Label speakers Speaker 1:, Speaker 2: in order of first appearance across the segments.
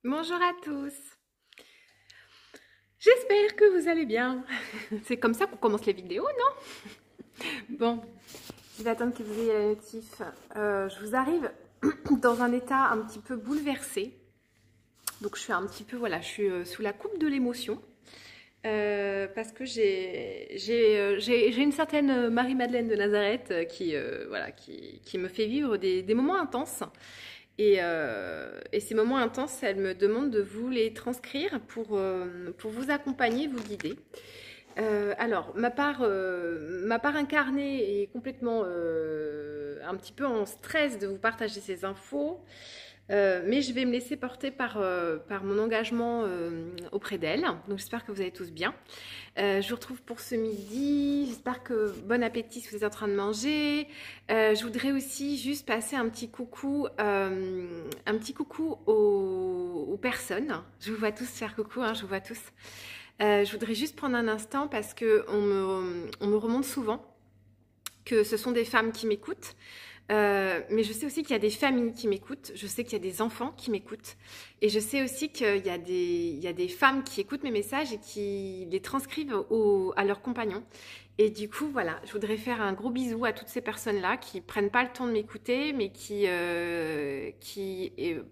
Speaker 1: Bonjour à tous, j'espère que vous allez bien. C'est comme ça qu'on commence les vidéos, non? Bon, je vais attendre que vous ayez la notif. Je vous arrive dans un état un petit peu bouleversé. Donc je suis un petit peu, voilà, je suis sous la coupe de l'émotion. Parce que j'ai une certaine Marie-Madeleine de Nazareth voilà, qui me fait vivre des moments intenses. Et ces moments intenses, elle me demande de vous les transcrire pour vous accompagner, vous guider. Alors, ma part incarnée est complètement un petit peu en stress de vous partager ces infos. Mais je vais me laisser porter par mon engagement auprès d'elle. Donc j'espère que vous allez tous bien. Je vous retrouve pour ce midi. J'espère que bon appétit si vous êtes en train de manger. Je voudrais aussi juste passer un petit coucou aux personnes. Je vous vois tous faire coucou, hein, je vous vois tous. Je voudrais juste prendre un instant parce que on me remonte souvent que ce sont des femmes qui m'écoutent. Mais je sais aussi qu'il y a des familles qui m'écoutent, je sais qu'il y a des enfants qui m'écoutent, et je sais aussi qu'il y a des femmes qui écoutent mes messages et qui les transcrivent à leurs compagnons. Et du coup, voilà, je voudrais faire un gros bisou à toutes ces personnes-là qui prennent pas le temps de m'écouter, mais qui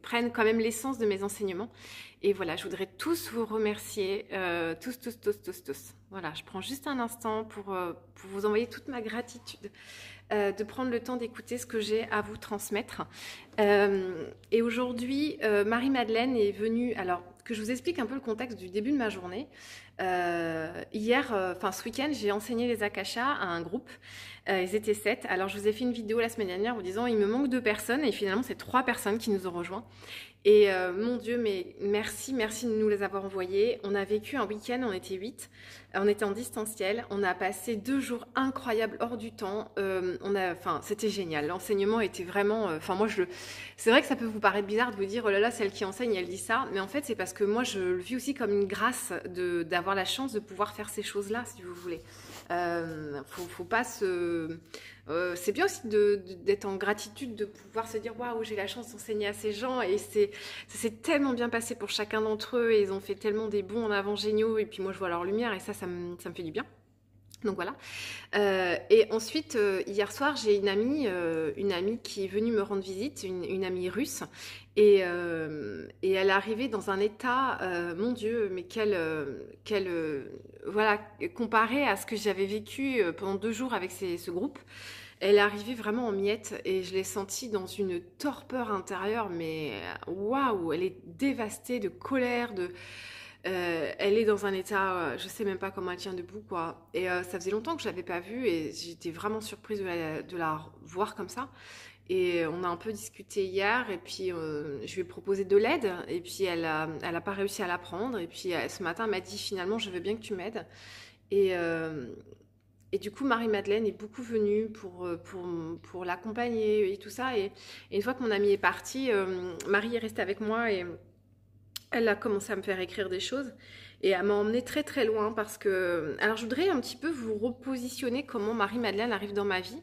Speaker 1: prennent quand même l'essence de mes enseignements. Et voilà, je voudrais tous vous remercier, tous. Voilà, je prends juste un instant pour vous envoyer toute ma gratitude. De prendre le temps d'écouter ce que j'ai à vous transmettre. Et aujourd'hui, Marie-Madeleine est venue... Alors, que je vous explique un peu le contexte du début de ma journée. Ce week-end, j'ai enseigné les akashas à un groupe. Ils étaient 7. Alors, je vous ai fait une vidéo la semaine dernière en vous disant il me manque 2 personnes. Et finalement, c'est 3 personnes qui nous ont rejoints. Et mon Dieu, mais merci de nous les avoir envoyés. On a vécu un week-end, on était 8. On était en distanciel. On a passé 2 jours incroyables hors du temps. C'était génial. L'enseignement était vraiment... c'est vrai que ça peut vous paraître bizarre de vous dire, oh là là, celle qui enseigne, elle dit ça. Mais en fait, c'est parce que moi, je le vis aussi comme une grâce d'avoir la chance de pouvoir faire ces choses-là, si vous voulez. Faut pas se... c'est bien aussi d'être en gratitude, de pouvoir se dire waouh, j'ai la chance d'enseigner à ces gens, et ça s'est tellement bien passé pour chacun d'entre eux, et ils ont fait tellement des bons en avant géniaux, et puis moi je vois leur lumière, et ça me fait du bien. Donc voilà. Et ensuite, hier soir, j'ai une amie qui est venue me rendre visite, une amie russe, et elle est arrivée dans un état, mon Dieu, mais voilà, comparé à ce que j'avais vécu pendant 2 jours avec ce groupe, elle est arrivée vraiment en miettes, et je l'ai sentie dans une torpeur intérieure, mais waouh, elle est dévastée de colère, elle est dans un état, je sais même pas comment elle tient debout, quoi. Et ça faisait longtemps que je l'avais pas vue, et j'étais vraiment surprise de la voir comme ça. Et on a un peu discuté hier, et puis je lui ai proposé de l'aide, et puis elle a pas réussi à la prendre. Et puis ce matin, elle m'a dit finalement, je veux bien que tu m'aides. Et, euh, et du coup, Marie-Madeleine est beaucoup venue pour l'accompagner et tout ça. Et une fois que mon amie est partie, Marie est restée avec moi, et elle a commencé à me faire écrire des choses, et elle m'a emmenée très très loin parce que... Alors je voudrais un petit peu vous repositionner comment Marie-Madeleine arrive dans ma vie,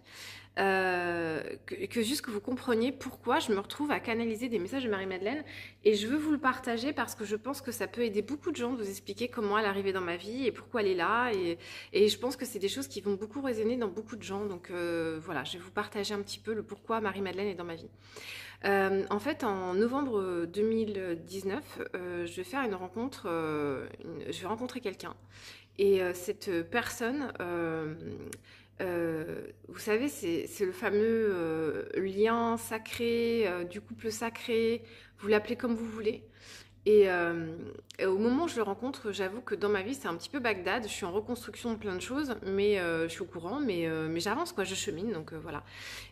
Speaker 1: juste que vous compreniez pourquoi je me retrouve à canaliser des messages de Marie-Madeleine, et je veux vous le partager parce que je pense que ça peut aider beaucoup de gens de vous expliquer comment elle est arrivée dans ma vie et pourquoi elle est là, et je pense que c'est des choses qui vont beaucoup résonner dans beaucoup de gens. Donc voilà, je vais vous partager un petit peu le pourquoi Marie-Madeleine est dans ma vie. En fait, en novembre 2019, je vais faire une rencontre, je vais rencontrer quelqu'un. Et cette personne, vous savez, c'est le fameux lien sacré, du couple sacré, vous l'appelez comme vous voulez. Et au moment où je le rencontre, j'avoue que dans ma vie, c'est un petit peu Bagdad. Je suis en reconstruction de plein de choses, mais je suis au courant, mais j'avance, quoi, je chemine, donc voilà.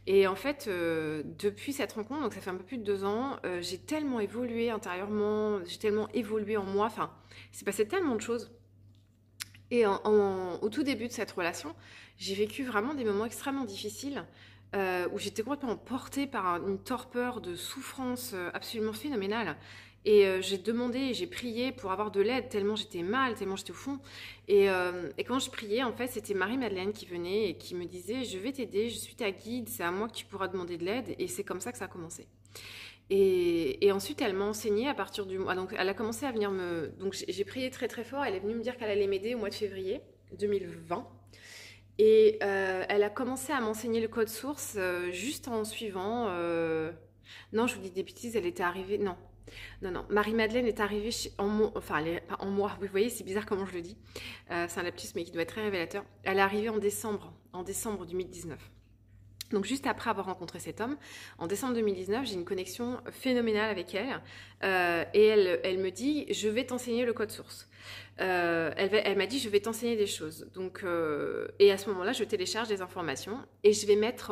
Speaker 1: Et en fait, depuis cette rencontre, donc ça fait un peu plus de 2 ans, j'ai tellement évolué intérieurement, j'ai tellement évolué en moi, enfin, il s'est passé tellement de choses. Et au tout début de cette relation, j'ai vécu vraiment des moments extrêmement difficiles, où j'étais complètement emportée par une torpeur de souffrance absolument phénoménale. Et j'ai demandé et j'ai prié pour avoir de l'aide tellement j'étais mal, tellement j'étais au fond. Et quand je priais, en fait, c'était Marie-Madeleine qui venait et qui me disait « Je vais t'aider, je suis ta guide, c'est à moi que tu pourras demander de l'aide. » Et c'est comme ça que ça a commencé. Et ensuite, elle m'a enseigné à partir du mois. Donc, elle a commencé à venir me. Donc, j'ai prié très très fort. Elle est venue me dire qu'elle allait m'aider au mois de février 2020. Et elle a commencé à m'enseigner le code source juste en suivant. Non, je vous dis des bêtises, elle était arrivée. Non, non, non. Marie-Madeleine est arrivée enfin, elle est... pas en moi. Vous voyez, c'est bizarre comment je le dis. C'est un lapsus, mais qui doit être très révélateur. Elle est arrivée en décembre 2019. Donc juste après avoir rencontré cet homme, en décembre 2019, j'ai une connexion phénoménale avec elle. Et elle me dit, je vais t'enseigner le code source. Elle m'a dit, je vais t'enseigner des choses. Donc, et à ce moment-là, je télécharge des informations et je vais mettre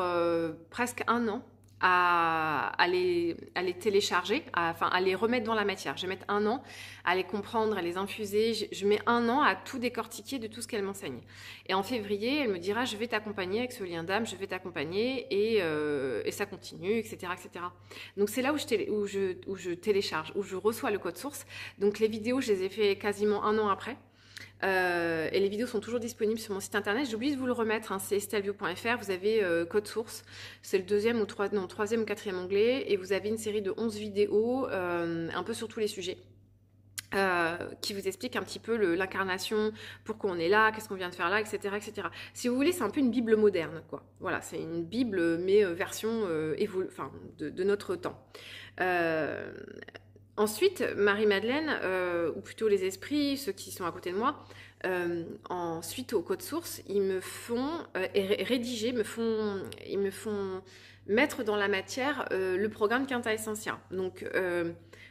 Speaker 1: presque un an à les télécharger, à les remettre dans la matière. Je vais mettre un an à les comprendre, à les infuser. Je mets un an à tout décortiquer de tout ce qu'elle m'enseigne. Et en février, elle me dira, je vais t'accompagner avec ce lien d'âme, je vais t'accompagner et ça continue, etc., etc. Donc c'est là où je télécharge, où je reçois le code source. Donc les vidéos, je les ai fait quasiment un an après. Et les vidéos sont toujours disponibles sur mon site internet. J'ai oublié de vous le remettre, hein, c'est estelvio.fr. Vous avez code source, c'est le troisième ou quatrième onglet, et vous avez une série de 11 vidéos un peu sur tous les sujets. Qui vous explique un petit peu l'incarnation, pourquoi on est là, qu'est-ce qu'on vient de faire là, etc., etc. Si vous voulez, c'est un peu une Bible moderne, quoi. Voilà, c'est une Bible, mais version de notre temps. Ensuite, Marie-Madeleine, ou plutôt les esprits, ceux qui sont à côté de moi, suite au code source, ils me font rédiger, ils me font mettre dans la matière le programme Quinta Essentia. Donc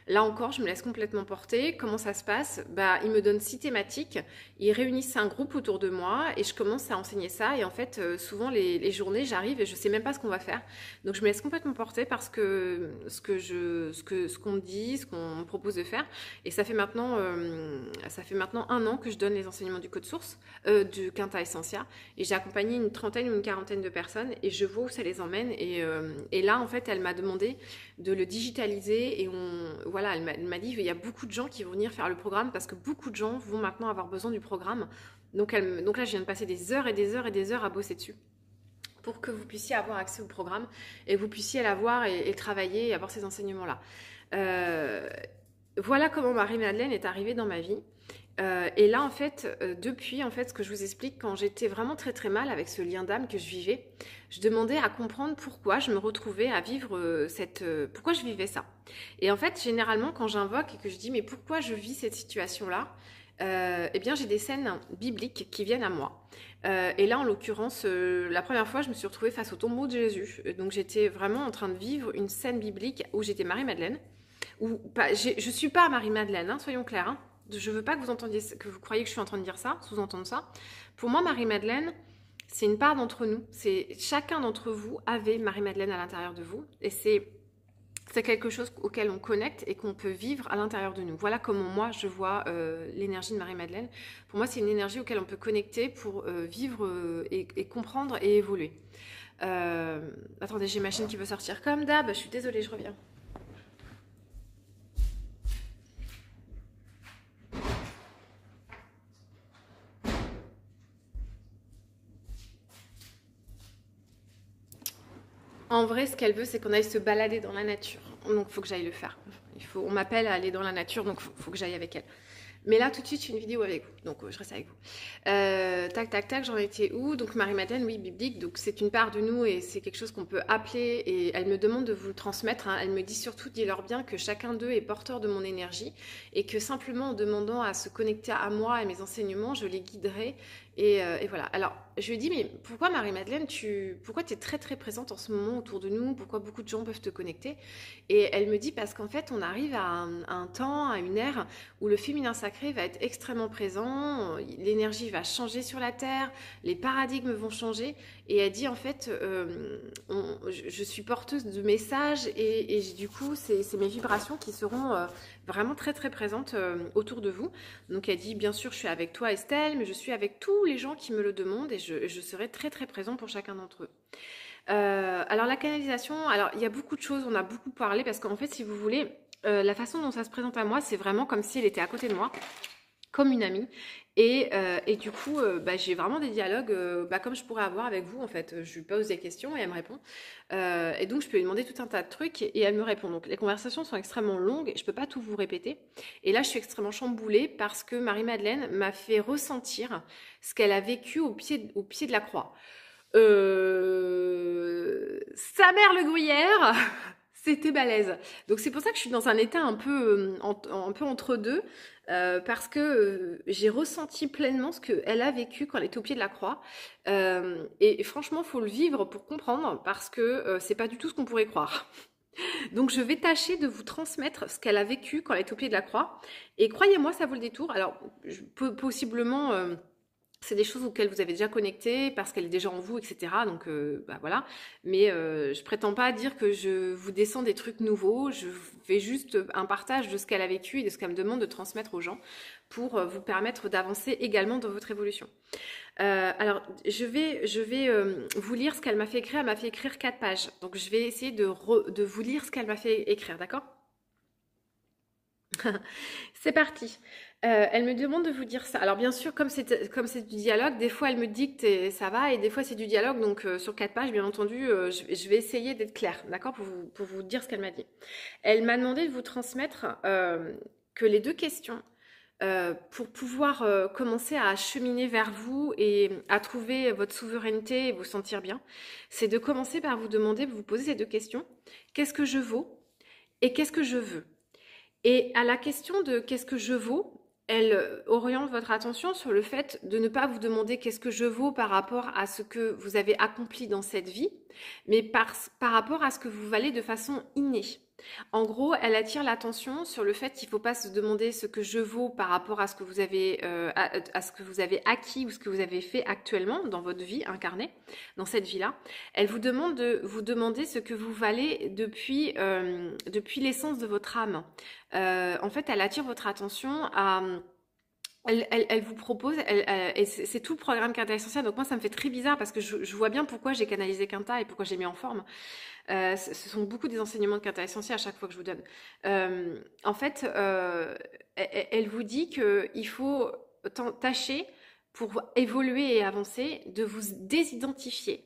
Speaker 1: là encore, je me laisse complètement porter. Comment ça se passe? Ils me donnent 6 thématiques, ils réunissent un groupe autour de moi et je commence à enseigner ça. Et en fait, souvent les journées, j'arrive et je sais même pas ce qu'on va faire. Donc je me laisse complètement porter parce que ce qu'on me dit, ce qu'on me propose de faire. Et ça fait maintenant un an que je donne les enseignements du code source, du Quinta Essentia. Et j'ai accompagné une trentaine ou une quarantaine de personnes et je vois où ça les emmène. Et là, en fait, elle m'a demandé de le digitaliser et voilà, elle m'a dit il y a beaucoup de gens qui vont venir faire le programme parce que beaucoup de gens vont maintenant avoir besoin du programme. Donc là, je viens de passer des heures et des heures et des heures à bosser dessus pour que vous puissiez avoir accès au programme et vous puissiez l'avoir et travailler et avoir ces enseignements-là. Voilà comment Marie-Madeleine est arrivée dans ma vie. Et là, en fait, depuis, en fait, ce que je vous explique, quand j'étais vraiment très très mal avec ce lien d'âme que je vivais, je demandais à comprendre pourquoi je me retrouvais à vivre pourquoi je vivais ça. Et en fait, généralement, quand j'invoque et que je dis mais pourquoi je vis cette situation-là, eh bien, j'ai des scènes bibliques qui viennent à moi. Et là, en l'occurrence, la première fois, je me suis retrouvée face au tombeau de Jésus. Donc, j'étais vraiment en train de vivre une scène biblique où j'étais Marie-Madeleine. Je suis pas Marie-Madeleine, hein, soyons clairs. Hein. Je veux pas que vous croyez que je suis en train de dire ça, sous-entendre ça. Pour moi, Marie-Madeleine, c'est une part d'entre nous. Chacun d'entre vous avait Marie-Madeleine à l'intérieur de vous. Et c'est quelque chose auquel on connecte et qu'on peut vivre à l'intérieur de nous. Voilà comment moi, je vois l'énergie de Marie-Madeleine. Pour moi, c'est une énergie auquel on peut connecter pour vivre et comprendre et évoluer. Attendez, j'ai ma chaîne qui veut sortir comme d'hab. Je suis désolée, je reviens. En vrai, ce qu'elle veut, c'est qu'on aille se balader dans la nature. Donc, il faut que j'aille le faire. On m'appelle à aller dans la nature, donc il faut que j'aille avec elle. Mais là, tout de suite, je fais une vidéo avec vous. Donc, je reste avec vous. Tac, tac, tac, j'en étais où? Donc, Marie-Madeleine, oui, biblique. Donc, c'est une part de nous et c'est quelque chose qu'on peut appeler. Et elle me demande de vous le transmettre. Hein. Elle me dit surtout, dis-leur bien que chacun d'eux est porteur de mon énergie et que simplement en demandant à se connecter à moi et mes enseignements, je les guiderai. Et voilà. Alors, je lui ai dit, mais pourquoi Marie-Madeleine, pourquoi tu es très très présente en ce moment autour de nous? Pourquoi beaucoup de gens peuvent te connecter? Et elle me dit, parce qu'en fait, on arrive à un temps, à une ère où le féminin sacré va être extrêmement présent, l'énergie va changer sur la Terre, les paradigmes vont changer. Et elle dit, en fait, je suis porteuse de messages et du coup, c'est mes vibrations qui seront vraiment très très présentes autour de vous. Donc elle dit, bien sûr, je suis avec toi Estelle, mais je suis avec tous les gens qui me le demandent et je serai très très présent pour chacun d'entre eux. Alors la canalisation, alors il y a beaucoup de choses, on a beaucoup parlé parce qu'en fait, si vous voulez, la façon dont ça se présente à moi, c'est vraiment comme si elle était à côté de moi. comme une amie. Et du coup, j'ai vraiment des dialogues comme je pourrais avoir avec vous en fait. Je lui pose des questions et elle me répond. Et donc je peux lui demander tout un tas de trucs et elle me répond. Donc les conversations sont extrêmement longues, je peux pas tout vous répéter. Et là je suis extrêmement chamboulée parce que Marie-Madeleine m'a fait ressentir ce qu'elle a vécu au pied de la croix. Sa mère le gruyère, c'était balèze. Donc c'est pour ça que je suis dans un état un peu entre deux, parce que j'ai ressenti pleinement ce qu'elle a vécu quand elle était au pied de la croix. Et franchement, faut le vivre pour comprendre, parce que c'est pas du tout ce qu'on pourrait croire. Donc je vais tâcher de vous transmettre ce qu'elle a vécu quand elle est au pied de la croix. Et croyez-moi, ça vaut le détour. Alors, possiblement... c'est des choses auxquelles vous avez déjà connecté parce qu'elle est déjà en vous, etc. Donc voilà. Mais je prétends pas dire que je vous descends des trucs nouveaux. Je fais juste un partage de ce qu'elle a vécu et de ce qu'elle me demande de transmettre aux gens pour vous permettre d'avancer également dans votre évolution. Alors, je vais vous lire ce qu'elle m'a fait écrire. Elle m'a fait écrire 4 pages. Donc, je vais essayer de vous lire ce qu'elle m'a fait écrire, d'accord ? C'est parti. Elle me demande de vous dire ça. Alors bien sûr, comme c'est du dialogue, des fois elle me dicte et ça va, et des fois c'est du dialogue. Donc sur 4 pages, bien entendu, je vais essayer d'être claire, d'accord, pour vous dire ce qu'elle m'a dit. Elle m'a demandé de vous transmettre que les 2 questions pour pouvoir commencer à cheminer vers vous et à trouver votre souveraineté et vous sentir bien, c'est de commencer par vous demander, vous poser ces 2 questions. Qu'est-ce que je vaux et qu'est-ce que je veux ? Et à la question de qu'est-ce que je vaux, elle oriente votre attention sur le fait de ne pas vous demander qu'est-ce que je vaux par rapport à ce que vous avez accompli dans cette vie, mais par rapport à ce que vous valez de façon innée. En gros, elle attire l'attention sur le fait qu'il ne faut pas se demander ce que je vaux par rapport à ce que vous avez, à ce que vous avez acquis ou ce que vous avez fait actuellement dans votre vie incarnée, dans cette vie-là. Elle vous demande de vous demander ce que vous valez depuis l'essence de votre âme. En fait, elle attire votre attention à... Elle vous propose, et c'est tout le programme Quinta Essentiel. Donc moi, ça me fait très bizarre parce que je vois bien pourquoi j'ai canalisé Quinta et pourquoi j'ai mis en forme. Ce sont beaucoup des enseignements de Quinta Essentiel à chaque fois que je vous donne. En fait, elle vous dit qu'il faut tâcher, pour évoluer et avancer, de vous désidentifier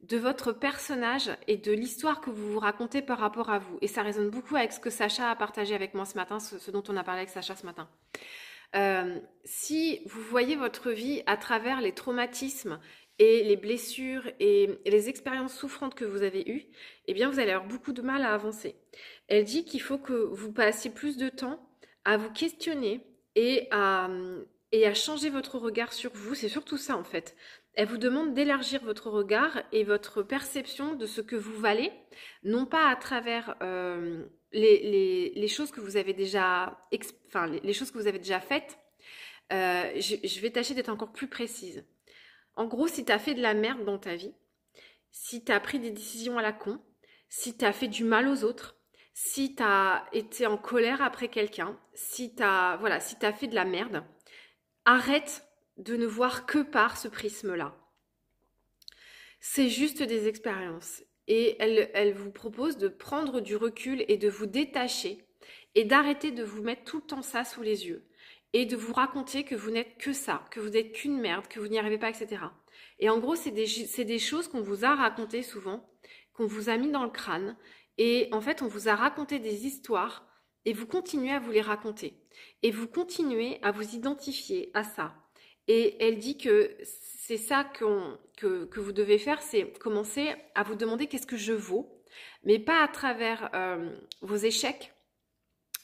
Speaker 1: de votre personnage et de l'histoire que vous vous racontez par rapport à vous. Et ça résonne beaucoup avec ce que Sacha a partagé avec moi ce matin, ce dont on a parlé avec Sacha ce matin. Si vous voyez votre vie à travers les traumatismes et les blessures et les expériences souffrantes que vous avez eues, eh bien vous allez avoir beaucoup de mal à avancer. Elle dit qu'il faut que vous passiez plus de temps à vous questionner et à changer votre regard sur vous. C'est surtout ça en fait. Elle vous demande d'élargir votre regard et votre perception de ce que vous valez, non pas à travers les choses que vous avez déjà, les choses que vous avez déjà faites. Je vais tâcher d'être encore plus précise. En gros, si tu as fait de la merde dans ta vie, si tu as pris des décisions à la con, si tu as fait du mal aux autres, si tu as été en colère après quelqu'un, si tu as fait de la merde, arrête de ne voir que par ce prisme-là. C'est juste des expériences. Et elle vous propose de prendre du recul et de vous détacher et d'arrêter de vous mettre tout le temps ça sous les yeux et de vous raconter que vous n'êtes que ça, que vous n'êtes qu'une merde, que vous n'y arrivez pas, etc. Et en gros, c'est des choses qu'on vous a racontées souvent, qu'on vous a mis dans le crâne, et en fait, on vous a raconté des histoires, et vous continuez à vous les raconter. Et vous continuez à vous identifier à ça. Et elle dit que c'est ça que vous devez faire, c'est commencer à vous demander qu'est-ce que je vaux, mais pas à travers vos échecs,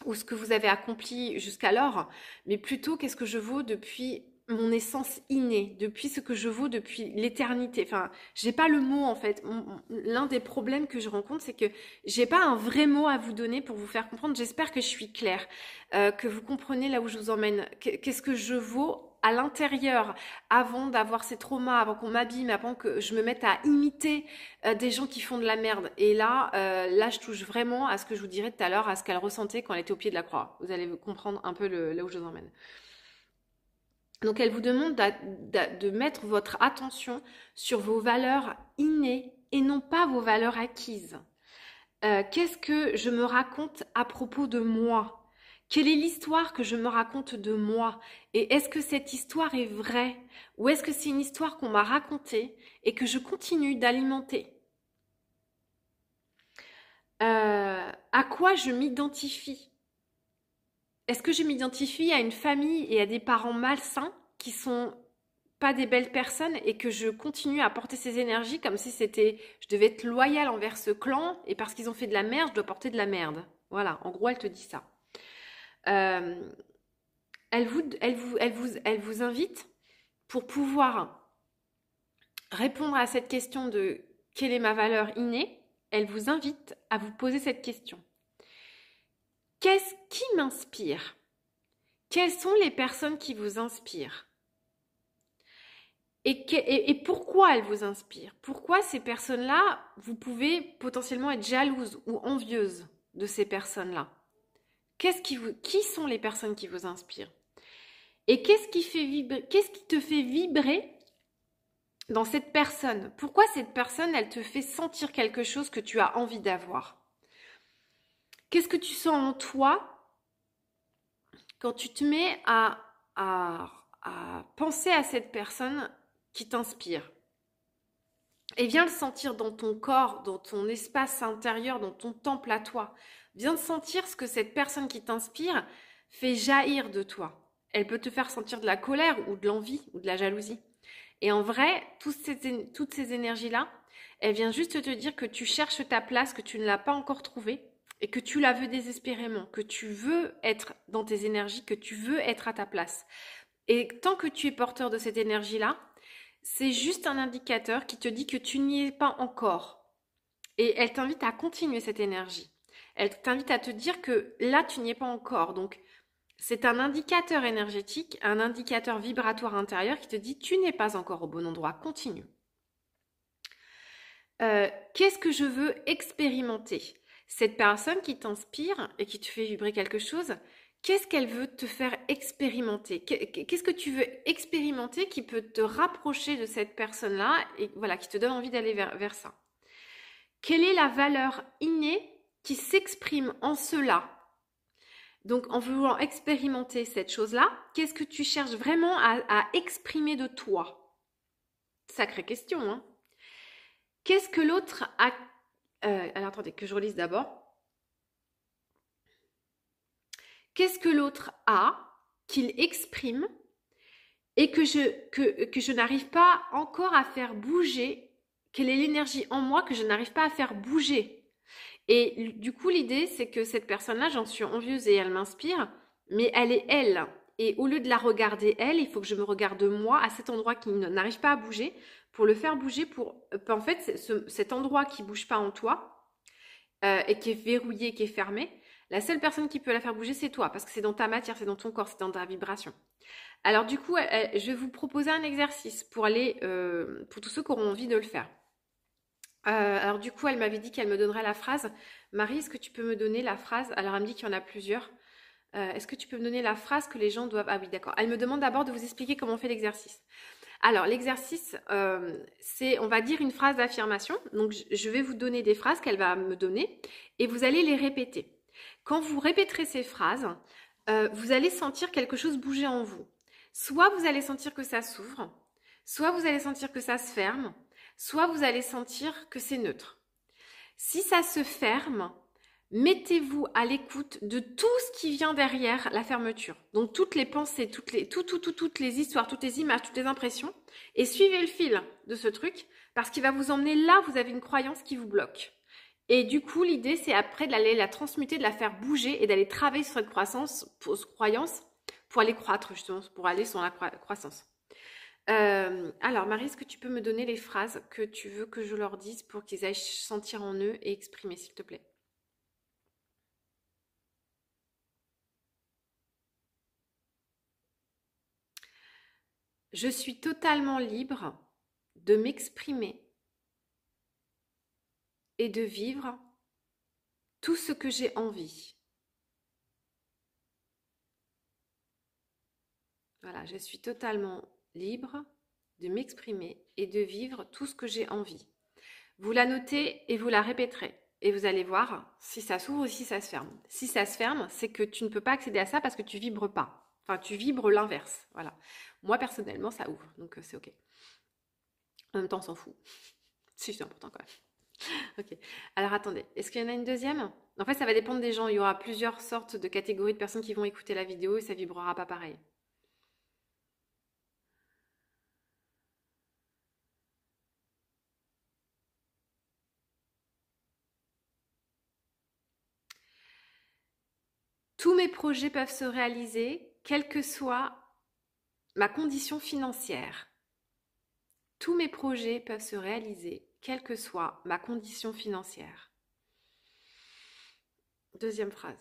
Speaker 1: ou ce que vous avez accompli jusqu'alors, mais plutôt qu'est-ce que je vaux depuis mon essence innée, depuis ce que je vaux depuis l'éternité. Enfin, j'ai pas le mot en fait. L'un des problèmes que je rencontre, c'est que j'ai pas un vrai mot à vous donner pour vous faire comprendre. J'espère que je suis claire, que vous comprenez là où je vous emmène. Qu'est-ce que je vaux à l'intérieur, avant d'avoir ces traumas, avant qu'on m'abîme, avant que je me mette à imiter des gens qui font de la merde. Et là, je touche vraiment à ce que je vous dirais tout à l'heure, à ce qu'elle ressentait quand elle était au pied de la croix. Vous allez comprendre un peu là où je vous emmène. Donc, elle vous demande de mettre votre attention sur vos valeurs innées et non pas vos valeurs acquises. Qu'est-ce que je me raconte à propos de moi ? Quelle est l'histoire que je me raconte de moi? Et est-ce que cette histoire est vraie? Ou est-ce que c'est une histoire qu'on m'a racontée et que je continue d'alimenter? À quoi je m'identifie? Est-ce que je m'identifie à une famille et à des parents malsains qui sont pas des belles personnes et que je continue à porter ces énergies comme si je devais être loyale envers ce clan et parce qu'ils ont fait de la merde, je dois porter de la merde. Voilà, en gros, elle te dit ça. Euh, elle vous invite pour pouvoir répondre à cette question de quelle est ma valeur innée. Elle vous invite à vous poser cette question. Qu'est-ce qui m'inspire? Quelles sont les personnes qui vous inspirent? Et pourquoi elles vous inspirent? Pourquoi ces personnes-là, vous pouvez potentiellement être jalouse ou envieuse de ces personnes-là? Qui sont les personnes qui vous inspirent? Et qu'est-ce qui te fait vibrer dans cette personne? Pourquoi cette personne, elle te fait sentir quelque chose que tu as envie d'avoir? Qu'est-ce que tu sens en toi quand tu te mets à penser à cette personne qui t'inspire? Et viens le sentir dans ton corps, dans ton espace intérieur, dans ton temple à toi. Viens sentir ce que cette personne qui t'inspire fait jaillir de toi. Elle peut te faire sentir de la colère ou de l'envie ou de la jalousie. Et en vrai, toutes ces énergies-là, elles viennent juste te dire que tu cherches ta place, que tu ne l'as pas encore trouvée et que tu la veux désespérément, que tu veux être dans tes énergies, que tu veux être à ta place. Et tant que tu es porteur de cette énergie-là, c'est juste un indicateur qui te dit que tu n'y es pas encore. Et elle t'invite à continuer cette énergie. Elle t'invite à te dire que là, tu n'y es pas encore. Donc, c'est un indicateur énergétique, un indicateur vibratoire intérieur qui te dit tu n'es pas encore au bon endroit, continue. Qu'est-ce que je veux expérimenter? Cette personne qui t'inspire et qui te fait vibrer quelque chose, qu'est-ce qu'elle veut te faire expérimenter? Qu'est-ce que tu veux expérimenter qui peut te rapprocher de cette personne-là et voilà, qui te donne envie d'aller vers ça? Quelle est la valeur innée qui s'exprime en cela? Donc, en voulant expérimenter cette chose-là, qu'est-ce que tu cherches vraiment à exprimer de toi? Sacrée question, hein? Qu'est-ce que l'autre a... alors, attendez, que je relise d'abord. Qu'est-ce que l'autre a, qu'il exprime, et que je n'arrive pas encore à faire bouger? Quelle est l'énergie en moi que je n'arrive pas à faire bouger? Et du coup, l'idée, c'est que cette personne-là, j'en suis envieuse et elle m'inspire, mais elle est elle. Et au lieu de la regarder elle, il faut que je me regarde moi à cet endroit qui n'arrive pas à bouger, pour le faire bouger, en fait, cet endroit qui bouge pas en toi, et qui est verrouillé, qui est fermé, la seule personne qui peut la faire bouger, c'est toi, parce que c'est dans ta matière, c'est dans ton corps, c'est dans ta vibration. Alors du coup, je vais vous proposer un exercice pour pour tous ceux qui auront envie de le faire. Alors du coup, elle m'avait dit qu'elle me donnerait la phrase. Marie, est-ce que tu peux me donner la phrase? Alors elle me dit qu'il y en a plusieurs. Est-ce que tu peux me donner la phrase que les gens doivent... Ah oui, d'accord. Elle me demande d'abord de vous expliquer comment on fait l'exercice. Alors l'exercice, c'est, on va dire une phrase d'affirmation. Donc je vais vous donner des phrases qu'elle va me donner et vous allez les répéter. Quand vous répéterez ces phrases, vous allez sentir quelque chose bouger en vous. Soit vous allez sentir que ça s'ouvre, soit vous allez sentir que ça se ferme, soit vous allez sentir que c'est neutre. Si ça se ferme, mettez-vous à l'écoute de tout ce qui vient derrière la fermeture. Donc toutes les pensées, toutes les histoires, toutes les images, toutes les impressions. Et suivez le fil de ce truc parce qu'il va vous emmener là où vous avez une croyance qui vous bloque. Et du coup, l'idée, c'est après d'aller la transmuter, de la faire bouger et d'aller travailler sur cette croyance pour aller croître justement, pour aller sur la croissance. Alors, Marie, est-ce que tu peux me donner les phrases que tu veux que je leur dise pour qu'ils aillent sentir en eux et exprimer, s'il te plaît? Je suis totalement libre de m'exprimer et de vivre tout ce que j'ai envie. Voilà, je suis totalement libre de m'exprimer et de vivre tout ce que j'ai envie. Vous la notez et vous la répéterez. et vous allez voir si ça s'ouvre ou si ça se ferme. Si ça se ferme, c'est que tu ne peux pas accéder à ça parce que tu vibres pas. Enfin, tu vibres l'inverse. Voilà. Moi, personnellement, ça ouvre, donc c'est OK. En même temps, on s'en fout. Si, c'est important quand même. OK. Alors, attendez. Est-ce qu'il y en a une deuxième? En fait, ça va dépendre des gens. Il y aura plusieurs sortes de catégories de personnes qui vont écouter la vidéo et ça vibrera pas pareil. Tous mes projets peuvent se réaliser, quelle que soit ma condition financière. Tous mes projets peuvent se réaliser, quelle que soit ma condition financière. Deuxième phrase.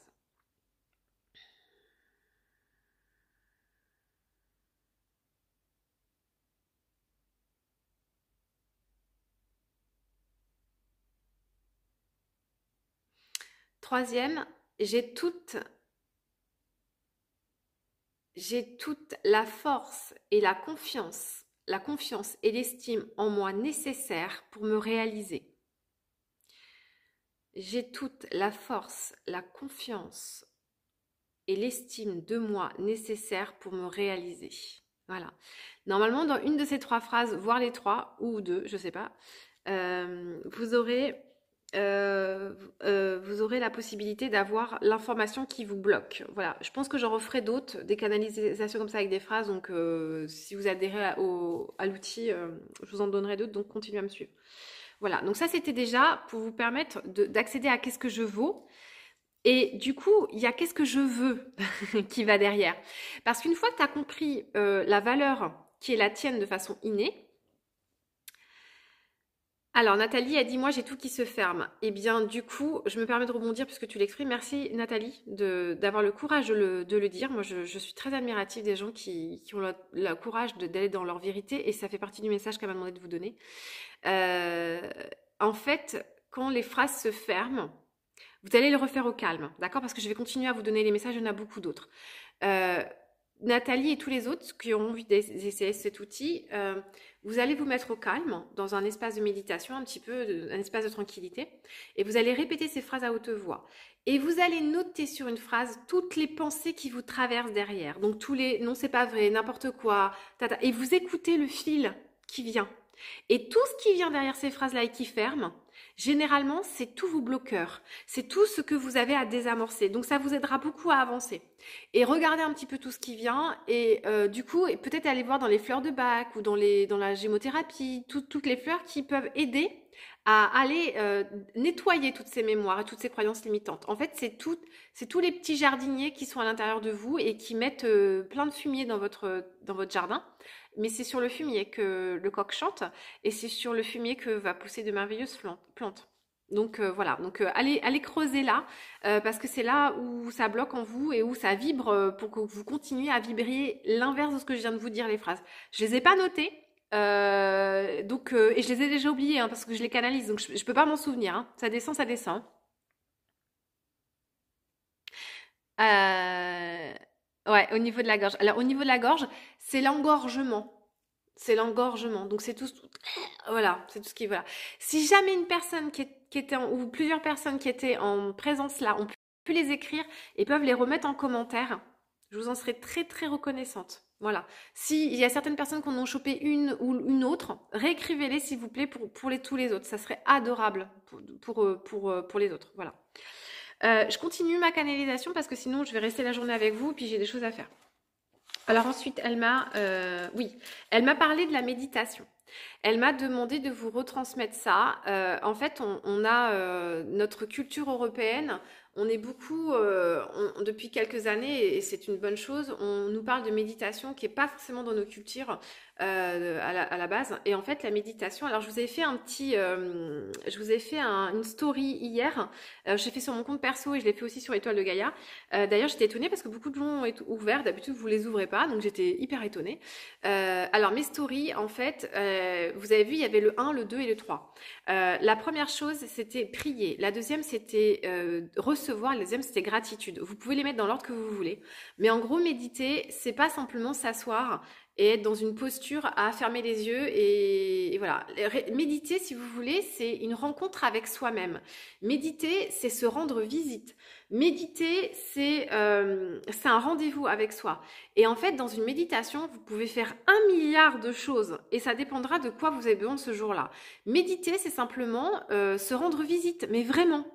Speaker 1: Troisième, j'ai toute la force et la confiance et l'estime en moi nécessaires pour me réaliser. J'ai toute la force, la confiance et l'estime de moi nécessaires pour me réaliser. Voilà. Normalement, dans une de ces trois phrases, voire les trois, ou deux, je sais pas, vous aurez la possibilité d'avoir l'information qui vous bloque. Voilà, je pense que j'en referai d'autres, des canalisations comme ça avec des phrases, donc si vous adhérez à l'outil, je vous en donnerai d'autres, donc continuez à me suivre. Voilà, donc ça c'était déjà pour vous permettre d'accéder à qu'est-ce que je vaux. Et du coup, il y a qu'est-ce que je veux qui va derrière. Parce qu'une fois que tu as compris la valeur qui est la tienne de façon innée, alors Nathalie a dit moi j'ai tout qui se ferme. Eh bien du coup, je me permets de rebondir puisque tu l'exprimes. Merci Nathalie d'avoir le courage de le dire. Moi je suis très admirative des gens qui ont le courage d'aller dans leur vérité et ça fait partie du message qu'elle m'a demandé de vous donner. En fait, quand les phrases se ferment, vous allez le refaire au calme, d'accord? Parce que je vais continuer à vous donner les messages, il y en a beaucoup d'autres. Nathalie et tous les autres qui ont envie d'essayer cet outil, vous allez vous mettre au calme dans un espace de méditation, un petit peu, un espace de tranquillité, et vous allez répéter ces phrases à haute voix. Et vous allez noter sur une phrase toutes les pensées qui vous traversent derrière. Donc tous les non, c'est pas vrai, n'importe quoi, tata. Et vous écoutez le fil qui vient. Et tout ce qui vient derrière ces phrases-là et qui ferme, généralement, c'est tous vos bloqueurs. C'est tout ce que vous avez à désamorcer. Donc, ça vous aidera beaucoup à avancer. Et regardez un petit peu tout ce qui vient. Et du coup, peut-être aller voir dans les fleurs de Bach ou dans la gémothérapie, toutes les fleurs qui peuvent aider à aller nettoyer toutes ces mémoires et toutes ces croyances limitantes. En fait, c'est tous les petits jardiniers qui sont à l'intérieur de vous et qui mettent plein de fumier dans votre jardin. Mais c'est sur le fumier que le coq chante et c'est sur le fumier que va pousser de merveilleuses plantes. Donc voilà, donc allez creuser là parce que c'est là où ça bloque en vous et où ça vibre pour que vous continuiez à vibrer l'inverse de ce que je viens de vous dire les phrases. Je les ai pas notées donc et je les ai déjà oubliées parce que je les canalise donc je peux pas m'en souvenir. Hein. Ça descend, ça descend. Ouais, au niveau de la gorge. Alors au niveau de la gorge, c'est l'engorgement. C'est l'engorgement. Donc c'est tout, voilà, c'est tout ce qui voilà. Si jamais une personne qui était ou plusieurs personnes qui étaient en présence là ont pu les écrire et peuvent les remettre en commentaire, je vous en serais très très reconnaissante. Voilà. S'il y a certaines personnes qui en ont chopé une ou une autre, réécrivez-les s'il vous plaît pour tous les autres. Ça serait adorable pour les autres. Voilà. Je continue ma canalisation parce que sinon je vais rester la journée avec vous et puis j'ai des choses à faire. Alors ensuite, elle m'a parlé de la méditation. Elle m'a demandé de vous retransmettre ça. En fait, on a notre culture européenne. On est beaucoup, depuis quelques années, et c'est une bonne chose, on nous parle de méditation qui n'est pas forcément dans nos cultures à la base. Et en fait, la méditation, alors je vous ai fait une story hier. J'ai fait sur mon compte perso et je l'ai fait aussi sur Étoile de Gaïa. D'ailleurs, j'étais étonnée parce que beaucoup de gens ont été ouverts. D'habitude, vous les ouvrez pas, donc j'étais hyper étonnée. Alors, mes stories, en fait, vous avez vu, il y avait le 1, le 2 et le 3. La première chose, c'était prier. La deuxième, c'était recevoir. La deuxième, c'était gratitude. Vous pouvez les mettre dans l'ordre que vous voulez. Mais en gros, méditer, c'est pas simplement s'asseoir et être dans une posture à fermer les yeux et voilà. Méditer, si vous voulez, c'est une rencontre avec soi-même. Méditer, c'est se rendre visite. Méditer, c'est un rendez-vous avec soi. Et en fait, dans une méditation, vous pouvez faire 1 milliard de choses et ça dépendra de quoi vous avez besoin ce jour-là. Méditer, c'est simplement se rendre visite, mais vraiment.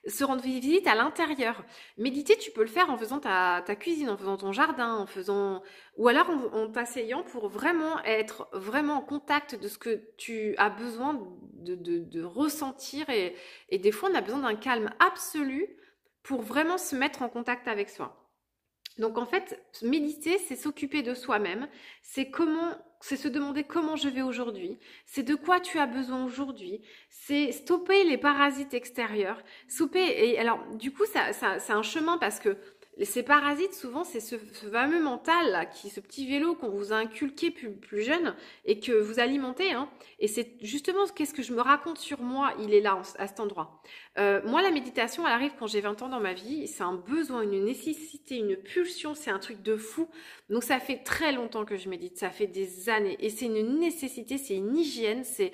Speaker 1: Se rendre visite à l'intérieur. Méditer, tu peux le faire en faisant ta cuisine, en faisant ton jardin, en faisant... ou alors en t'asseyant pour vraiment être vraiment en contact de ce que tu as besoin de ressentir. Et des fois, on a besoin d'un calme absolu pour vraiment se mettre en contact avec soi. Donc en fait, méditer, c'est s'occuper de soi-même, c'est se demander comment je vais aujourd'hui, c'est de quoi tu as besoin aujourd'hui, c'est stopper les parasites extérieurs, et alors du coup c'est un chemin parce que ces parasites souvent c'est ce fameux mental là, ce petit vélo qu'on vous a inculqué plus jeune et que vous alimentez, hein, et c'est justement qu'est-ce que je me raconte sur moi, il est là à cet endroit. Moi, la méditation, elle arrive quand j'ai 20 ans dans ma vie. C'est un besoin, une nécessité, une pulsion. C'est un truc de fou. Donc, ça fait très longtemps que je médite. Ça fait des années. Et c'est une nécessité, c'est une hygiène. C'est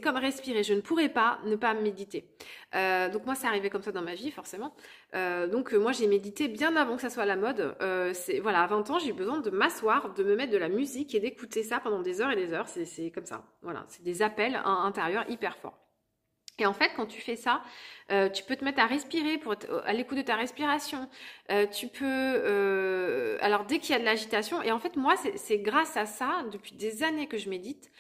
Speaker 1: comme respirer. Je ne pourrais pas ne pas méditer. Donc, moi, c'est arrivé comme ça dans ma vie, forcément. Donc, moi, j'ai médité bien avant que ça soit à la mode. Voilà, à 20 ans, j'ai eu besoin de m'asseoir, de me mettre de la musique et d'écouter ça pendant des heures et des heures. C'est comme ça. Voilà, c'est des appels intérieurs hyper forts. Et en fait, quand tu fais ça, tu peux te mettre à respirer pour être à l'écoute de ta respiration. Tu peux... alors, dès qu'il y a de l'agitation, et en fait, moi, c'est grâce à ça, depuis des années que je médite,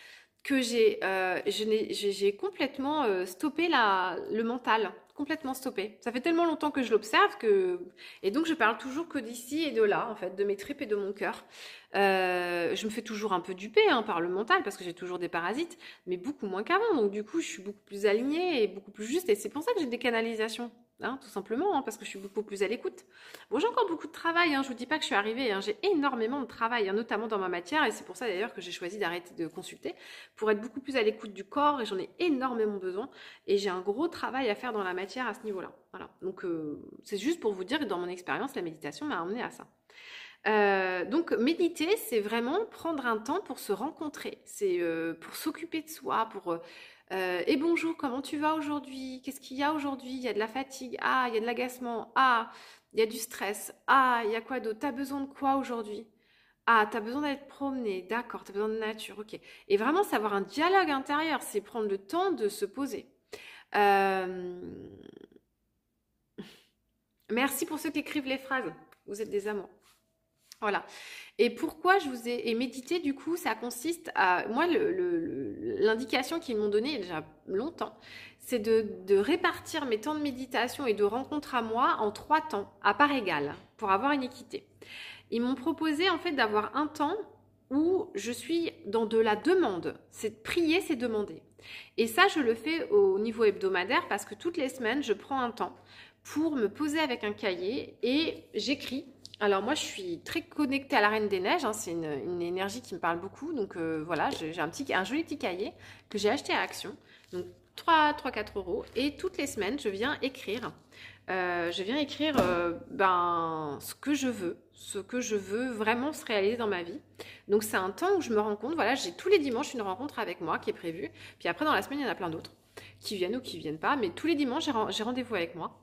Speaker 1: que j'ai complètement stoppé le mental. Complètement stoppé. Ça fait tellement longtemps que je l'observe et donc je parle toujours que d'ici et de là, en fait, de mes tripes et de mon cœur. Je me fais toujours un peu duper par le mental parce que j'ai toujours des parasites, mais beaucoup moins qu'avant. Donc du coup, je suis beaucoup plus alignée et beaucoup plus juste. Et c'est pour ça que j'ai des canalisations, hein, tout simplement, hein, parce que je suis beaucoup plus à l'écoute. Bon, j'ai encore beaucoup de travail. Hein, je vous dis pas que je suis arrivée. Hein, j'ai énormément de travail, hein, notamment dans ma matière, et c'est pour ça d'ailleurs que j'ai choisi d'arrêter de consulter pour être beaucoup plus à l'écoute du corps. Et j'en ai énormément besoin. Et j'ai un gros travail à faire dans la matière à ce niveau-là. Voilà. Donc c'est juste pour vous dire que dans mon expérience, la méditation m'a amené à ça. Donc méditer, c'est vraiment prendre un temps pour se rencontrer, c'est pour s'occuper de soi, et bonjour, comment tu vas aujourd'hui? Qu'est-ce qu'il y a aujourd'hui? Il y a de la fatigue, ah, il y a de l'agacement, ah, il y a du stress, ah, il y a quoi d'autre? T'as besoin de quoi aujourd'hui? Ah, t'as besoin d'être promené, d'accord, t'as besoin de nature, ok. Et vraiment savoir un dialogue intérieur, c'est prendre le temps de se poser. Merci pour ceux qui écrivent les phrases, vous êtes des amours. Voilà. Et pourquoi je vous ai... Et méditer, du coup, ça consiste à... Moi, l'indication qu'ils m'ont donnée déjà longtemps, c'est de répartir mes temps de méditation et de rencontre à moi en 3 temps, à part égale, pour avoir une équité. Ils m'ont proposé, en fait, d'avoir un temps où je suis dans de la demande. C'est prier, c'est demander. Et ça, je le fais au niveau hebdomadaire parce que toutes les semaines, je prends un temps pour me poser avec un cahier et j'écris. Alors moi, je suis très connectée à la Reine des Neiges, hein, c'est une énergie qui me parle beaucoup. Donc voilà, j'ai un joli petit cahier que j'ai acheté à Action, donc 3-4 euros. Et toutes les semaines, je viens écrire. Ce que je veux vraiment se réaliser dans ma vie. Donc c'est un temps où je me rends compte, voilà, j'ai tous les dimanches une rencontre avec moi qui est prévue. Puis après, dans la semaine, il y en a plein d'autres qui viennent ou qui viennent pas. Mais tous les dimanches, j'ai rendez-vous avec moi.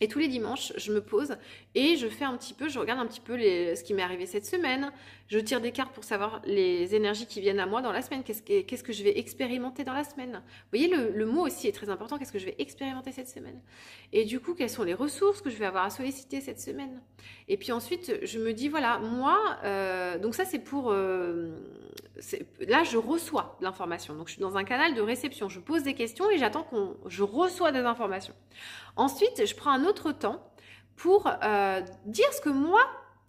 Speaker 1: Et tous les dimanches, je me pose et je regarde un petit peu ce qui m'est arrivé cette semaine. Je tire des cartes pour savoir les énergies qui viennent à moi dans la semaine. Qu'est-ce que je vais expérimenter dans la semaine? Vous voyez, le mot aussi est très important. Qu'est-ce que je vais expérimenter cette semaine? Et du coup, quelles sont les ressources que je vais avoir à solliciter cette semaine? Et puis ensuite, je me dis, voilà, moi, donc ça c'est pour... là, je reçois de l'information. Donc, je suis dans un canal de réception. Je pose des questions et j'attends je reçois des informations. Ensuite, je prends un autre temps pour dire ce que moi,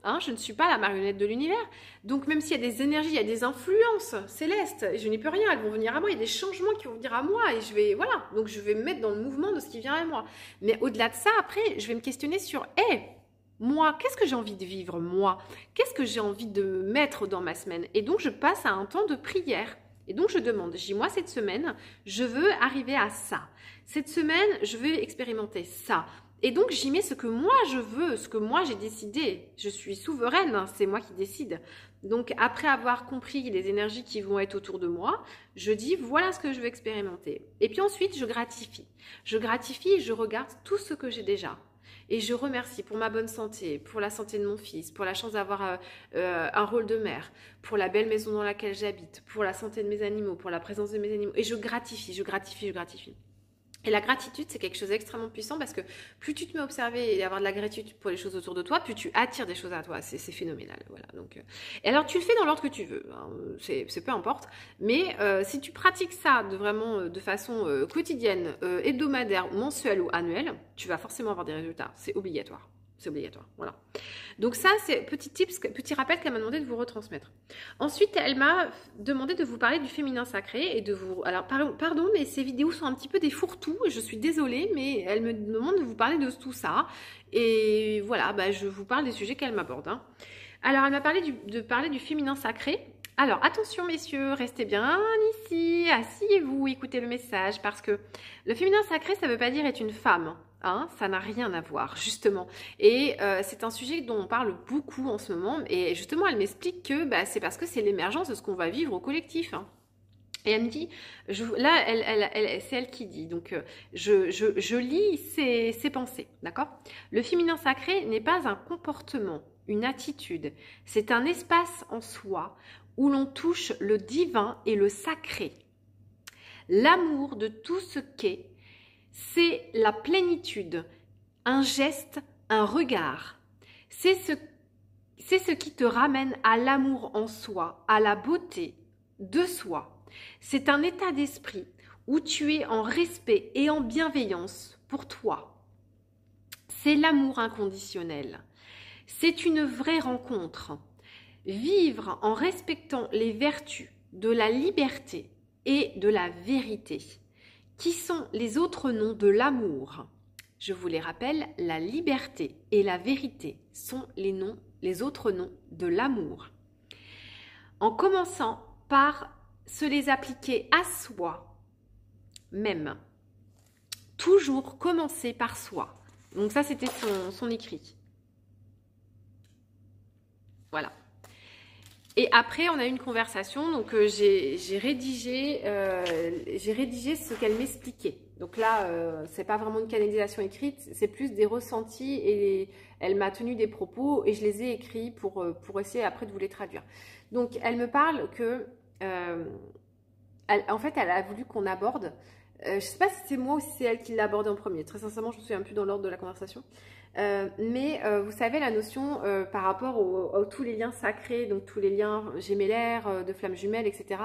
Speaker 1: hein, je ne suis pas la marionnette de l'univers. Donc, même s'il y a des énergies, il y a des influences célestes, je n'y peux rien, elles vont venir à moi. Il y a des changements qui vont venir à moi et donc je vais me mettre dans le mouvement de ce qui vient à moi. Mais au-delà de ça, après, je vais me questionner sur, moi, qu'est-ce que j'ai envie de vivre, moi? Qu'est-ce que j'ai envie de mettre dans ma semaine? Et donc, je passe à un temps de prière. Et donc, je demande, moi, cette semaine, je veux arriver à ça. Cette semaine, je veux expérimenter ça. Et donc, j'y mets ce que moi je veux, ce que moi j'ai décidé. Je suis souveraine, hein, c'est moi qui décide. Donc, après avoir compris les énergies qui vont être autour de moi, je dis voilà ce que je veux expérimenter. Et puis ensuite, je gratifie. Je gratifie et je regarde tout ce que j'ai déjà. Et je remercie pour ma bonne santé, pour la santé de mon fils, pour la chance d'avoir un rôle de mère, pour la belle maison dans laquelle j'habite, pour la santé de mes animaux, pour la présence de mes animaux. Et je gratifie, je gratifie, je gratifie. Et la gratitude, c'est quelque chose d'extrêmement puissant parce que plus tu te mets à observer et à avoir de la gratitude pour les choses autour de toi, plus tu attires des choses à toi. C'est phénoménal. Voilà. Donc, et alors, tu le fais dans l'ordre que tu veux. Hein, c'est peu importe. Mais si tu pratiques ça de façon quotidienne, hebdomadaire, mensuelle ou annuelle, tu vas forcément avoir des résultats. C'est obligatoire. C'est obligatoire. Voilà. Donc ça, c'est petit tips, petit rappel qu'elle m'a demandé de vous retransmettre. Ensuite, elle m'a demandé de vous parler du féminin sacré et de vous... Alors, pardon, mais ces vidéos sont un petit peu des fourre-tout. Je suis désolée, mais elle me demande de vous parler de tout ça. Et voilà, bah, je vous parle des sujets qu'elle m'aborde. Hein. Alors, elle m'a parlé de parler du féminin sacré. Alors, attention messieurs, restez bien ici, asseyez-vous, écoutez le message, parce que le féminin sacré, ça ne veut pas dire être une femme. Hein, ça n'a rien à voir, justement. Et c'est un sujet dont on parle beaucoup en ce moment. Et justement, elle m'explique que bah, c'est parce que c'est l'émergence de ce qu'on va vivre au collectif. Hein. Et elle me dit, là, c'est elle qui dit, donc je lis ses pensées, d'accord? Le féminin sacré n'est pas un comportement, une attitude. C'est un espace en soi où l'on touche le divin et le sacré. L'amour de tout ce qu'est, c'est la plénitude, un geste, un regard. C'est ce qui te ramène à l'amour en soi, à la beauté de soi. C'est un état d'esprit où tu es en respect et en bienveillance pour toi. C'est l'amour inconditionnel. C'est une vraie rencontre. Vivre en respectant les vertus de la liberté et de la vérité, qui sont les autres noms de l'amour. Je vous les rappelle, la liberté et la vérité sont les autres noms de l'amour. En commençant par se les appliquer à soi même. Toujours commencer par soi. Donc ça, c'était son écrit. Voilà. Et après, on a eu une conversation, donc j'ai rédigé ce qu'elle m'expliquait. Donc là, c'est pas vraiment une canalisation écrite, c'est plus des ressentis et elle m'a tenu des propos et je les ai écrits pour essayer après de vous les traduire. Donc, elle me parle que, en fait, elle a voulu qu'on aborde, je ne sais pas si c'est moi ou si c'est elle qui l'a abordé en premier. Très sincèrement, je ne me souviens plus dans l'ordre de la conversation. Mais vous savez, la notion par rapport à tous les liens sacrés, donc tous les liens gémellaires, de flammes jumelles, etc.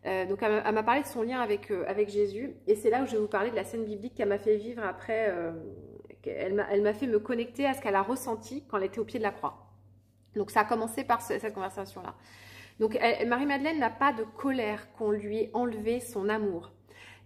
Speaker 1: Donc elle m'a parlé de son lien avec Jésus. Et c'est là où je vais vous parler de la scène biblique qu'elle m'a fait vivre après. Elle m'a fait me connecter à ce qu'elle a ressenti quand elle était au pied de la croix. Donc ça a commencé par cette conversation-là. Donc Marie-Madeleine n'a pas de colère qu'on lui ait enlevé son amour.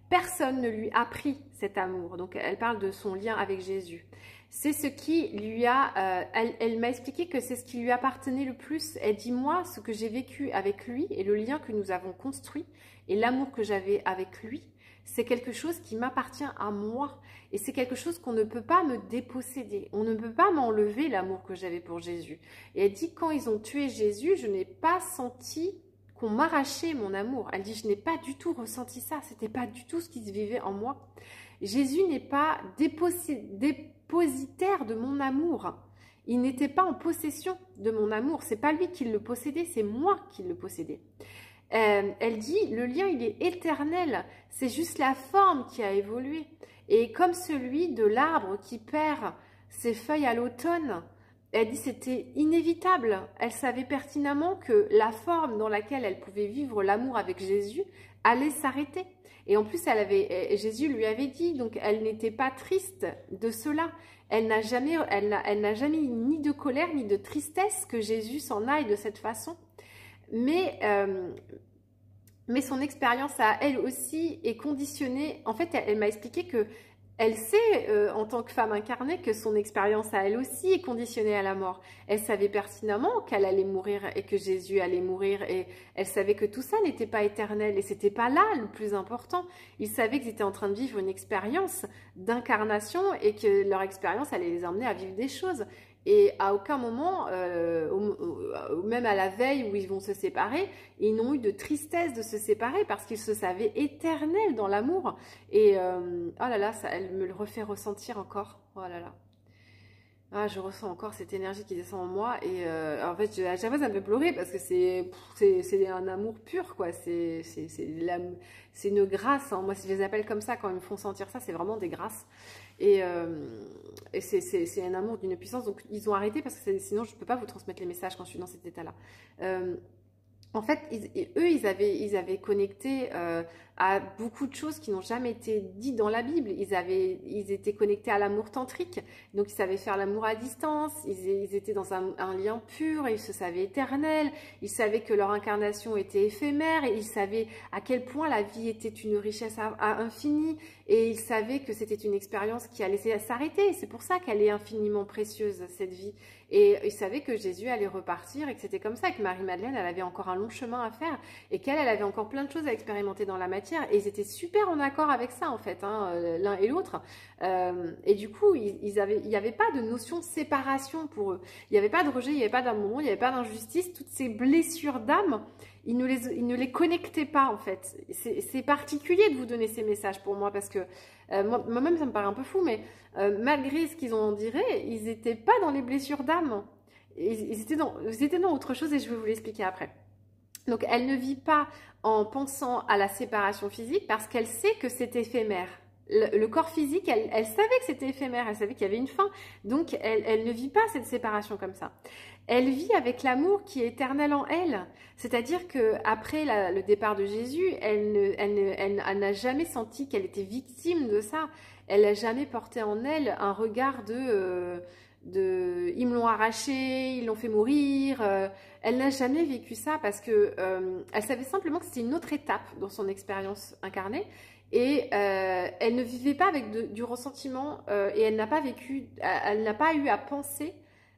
Speaker 1: Personne ne lui a pris cet amour. Donc elle parle de son lien avec Jésus. C'est ce qui lui a... elle m'a expliqué que c'est ce qui lui appartenait le plus. Elle dit, moi, ce que j'ai vécu avec lui et le lien que nous avons construit et l'amour que j'avais avec lui, c'est quelque chose qui m'appartient à moi. Et c'est quelque chose qu'on ne peut pas me déposséder. On ne peut pas m'enlever l'amour que j'avais pour Jésus. Et elle dit, quand ils ont tué Jésus, je n'ai pas senti qu'on m'arrachait mon amour. Elle dit, je n'ai pas du tout ressenti ça. C'était pas du tout ce qui se vivait en moi. Jésus n'est pas dépositaire de mon amour. Il n'était pas en possession de mon amour. C'est pas lui qui le possédait, c'est moi qui le possédais. Elle dit, le lien, il est éternel. C'est juste la forme qui a évolué. Et comme celui de l'arbre qui perd ses feuilles à l'automne, elle dit, c'était inévitable. Elle savait pertinemment que la forme dans laquelle elle pouvait vivre l'amour avec Jésus allait s'arrêter. Et en plus, Jésus lui avait dit, donc elle n'était pas triste de cela. Elle n'a jamais eu ni de colère ni de tristesse que Jésus s'en aille de cette façon. Mais son expérience à elle aussi est conditionnée. En fait, elle m'a expliqué que Elle sait, en tant que femme incarnée, que son expérience à elle aussi est conditionnée à la mort. Elle savait pertinemment qu'elle allait mourir et que Jésus allait mourir, et elle savait que tout ça n'était pas éternel, et c'était pas là le plus important. Ils savaient qu'ils étaient en train de vivre une expérience d'incarnation et que leur expérience allait les emmener à vivre des choses. Et à aucun moment, même à la veille où ils vont se séparer, ils n'ont eu de tristesse de se séparer parce qu'ils se savaient éternels dans l'amour. Et oh là là, ça, elle me le refait ressentir encore. Oh là là. Ah, je ressens encore cette énergie qui descend en moi. Et en fait, à chaque fois, ça me fait pleurer parce que c'est un amour pur, quoi. C'est une grâce, hein. Moi, si je les appelle comme ça, quand ils me font sentir ça, c'est vraiment des grâces. Et, c'est un amour d'une puissance. Donc, ils ont arrêté parce que sinon, je ne peux pas vous transmettre les messages quand je suis dans cet état-là. En fait, ils avaient connecté à beaucoup de choses qui n'ont jamais été dites dans la Bible. Ils étaient connectés à l'amour tantrique, donc ils savaient faire l'amour à distance, ils étaient dans un lien pur, ils se savaient éternels, ils savaient que leur incarnation était éphémère, et ils savaient à quel point la vie était une richesse à infini, et ils savaient que c'était une expérience qui allait s'arrêter. C'est pour ça qu'elle est infiniment précieuse, cette vie. Et ils savaient que Jésus allait repartir et que c'était comme ça, que Marie-Madeleine, elle avait encore un long chemin à faire et qu'elle avait encore plein de choses à expérimenter dans la matière. Et ils étaient super en accord avec ça, en fait, hein, l'un et l'autre. Et du coup, il n'y avait pas de notion de séparation pour eux. Il n'y avait pas de rejet, il n'y avait pas d'amour, il n'y avait pas d'injustice. Toutes ces blessures d'âme, ils ne les connectaient pas, en fait. C'est particulier de vous donner ces messages pour moi parce que moi-même, ça me paraît un peu fou, mais malgré ce qu'ils en diraient, ils n'étaient pas dans les blessures d'âme. Ils étaient dans autre chose et je vais vous l'expliquer après. Donc, elle ne vit pas en pensant à la séparation physique parce qu'elle sait que c'est éphémère. Le corps physique, elle savait que c'était éphémère, elle savait qu'il y avait une fin. Donc, elle ne vit pas cette séparation comme ça. Elle vit avec l'amour qui est éternel en elle. C'est-à-dire qu'après le départ de Jésus, elle n'a jamais senti qu'elle était victime de ça. Elle n'a jamais porté en elle un regard de ils me l'ont arraché, ils l'ont fait mourir. Elle n'a jamais vécu ça parce que elle savait simplement que c'était une autre étape dans son expérience incarnée. Et elle ne vivait pas avec du ressentiment et elle n'a pas eu à penser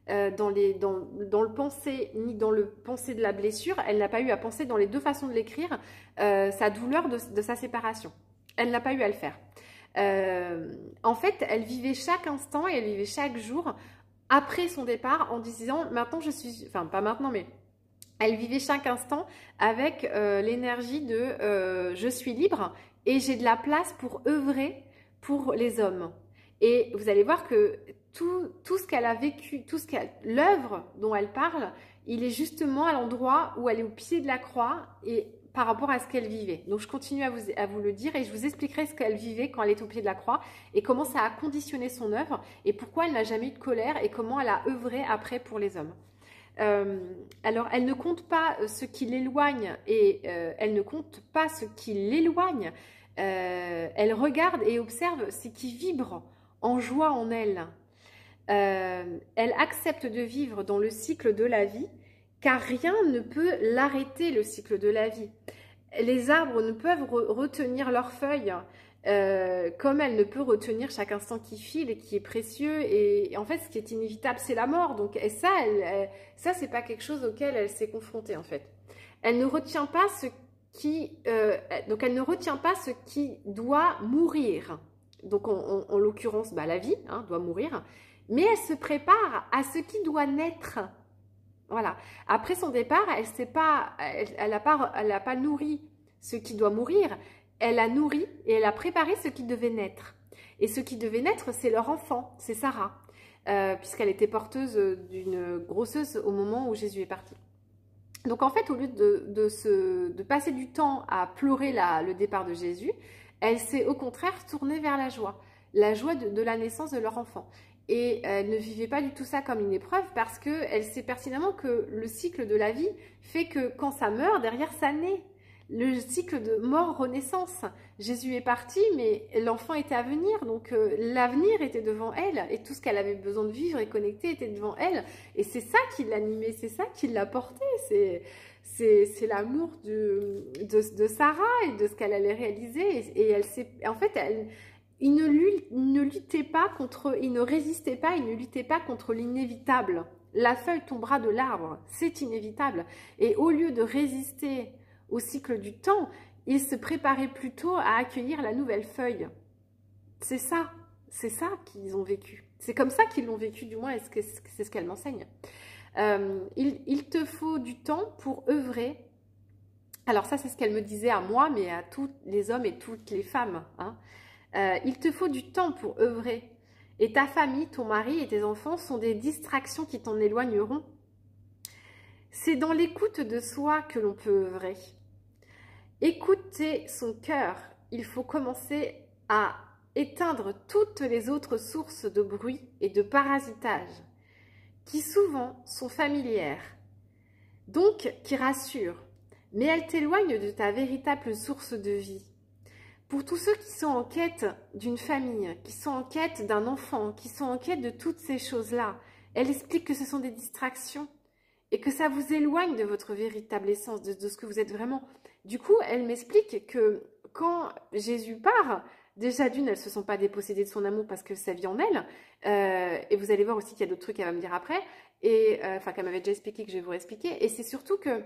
Speaker 1: dans le penser ni dans le penser de la blessure. Elle n'a pas eu à penser dans les deux façons de l'écrire sa douleur de sa séparation. Elle n'a pas eu à le faire. En fait, elle vivait chaque instant et elle vivait chaque jour après son départ en disant maintenant je suis, enfin pas maintenant mais elle vivait chaque instant avec l'énergie de je suis libre et j'ai de la place pour œuvrer pour les hommes. Et vous allez voir que tout ce qu'elle a vécu, l'œuvre dont elle parle, il est justement à l'endroit où elle est au pied de la croix et par rapport à ce qu'elle vivait. Donc je continue à vous le dire et je vous expliquerai ce qu'elle vivait quand elle est au pied de la croix et comment ça a conditionné son œuvre et pourquoi elle n'a jamais eu de colère et comment elle a œuvré après pour les hommes. Alors, elle ne compte pas ce qui l'éloigne et elle ne compte pas ce qui l'éloigne. Elle regarde et observe ce qui vibre en joie en elle. Elle accepte de vivre dans le cycle de la vie car rien ne peut l'arrêter, le cycle de la vie. Les arbres ne peuvent retenir leurs feuilles comme elle ne peut retenir chaque instant qui file et qui est précieux. Et en fait, ce qui est inévitable, c'est la mort. Donc, et ça, ça, c'est pas quelque chose auquel elle s'est confrontée, en fait. Elle ne retient pas donc elle ne retient pas ce qui doit mourir. Donc, en l'occurrence, la vie doit mourir. Mais elle se prépare à ce qui doit naître. Voilà. Après son départ, elle n'a pas nourri ce qui doit mourir. Elle a nourri et elle a préparé ce qui devait naître. Et ce qui devait naître, c'est leur enfant, c'est Sarah, puisqu'elle était porteuse d'une grosseuse au moment où Jésus est parti. Donc en fait, au lieu de passer du temps à pleurer le départ de Jésus, elle s'est au contraire tournée vers la joie de la naissance de leur enfant. Et elle ne vivait pas du tout ça comme une épreuve parce qu'elle sait pertinemment que le cycle de la vie fait que quand ça meurt, derrière ça naît. Le cycle de mort-renaissance. Jésus est parti, mais l'enfant était à venir, donc l'avenir était devant elle, et tout ce qu'elle avait besoin de vivre et connecter était devant elle, et c'est ça qui l'animait, c'est ça qui l'a porté, c'est l'amour de Sarah et de ce qu'elle allait réaliser, et elle s'est, en fait, il ne luttait pas contre, il ne résistait pas, il ne luttait pas contre l'inévitable. La feuille tombera de l'arbre, c'est inévitable. Et au lieu de résister au cycle du temps, il se préparait plutôt à accueillir la nouvelle feuille. C'est ça qu'ils ont vécu. C'est comme ça qu'ils l'ont vécu, du moins, c'est ce qu'elle m'enseigne. Il te faut du temps pour œuvrer. Alors ça, c'est ce qu'elle me disait à moi, mais à tous les hommes et toutes les femmes. Hein. Il te faut du temps pour œuvrer. Et ta famille, ton mari et tes enfants sont des distractions qui t'en éloigneront. C'est dans l'écoute de soi que l'on peut œuvrer. Écouter son cœur. Il faut commencer à éteindre toutes les autres sources de bruit et de parasitage qui souvent sont familières, donc qui rassurent, mais elles t'éloignent de ta véritable source de vie. Pour tous ceux qui sont en quête d'une famille, qui sont en quête d'un enfant, qui sont en quête de toutes ces choses-là, elle explique que ce sont des distractions et que ça vous éloigne de votre véritable essence, de ce que vous êtes vraiment. Du coup, elle m'explique que quand Jésus part, déjà d'une, elles ne se sont pas dépossédées de son amour parce que ça vit en elle. Et vous allez voir aussi qu'il y a d'autres trucs qu'elle va me dire après. Et enfin, qu'elle m'avait déjà expliqué, que je vais vous réexpliquer. Et c'est surtout que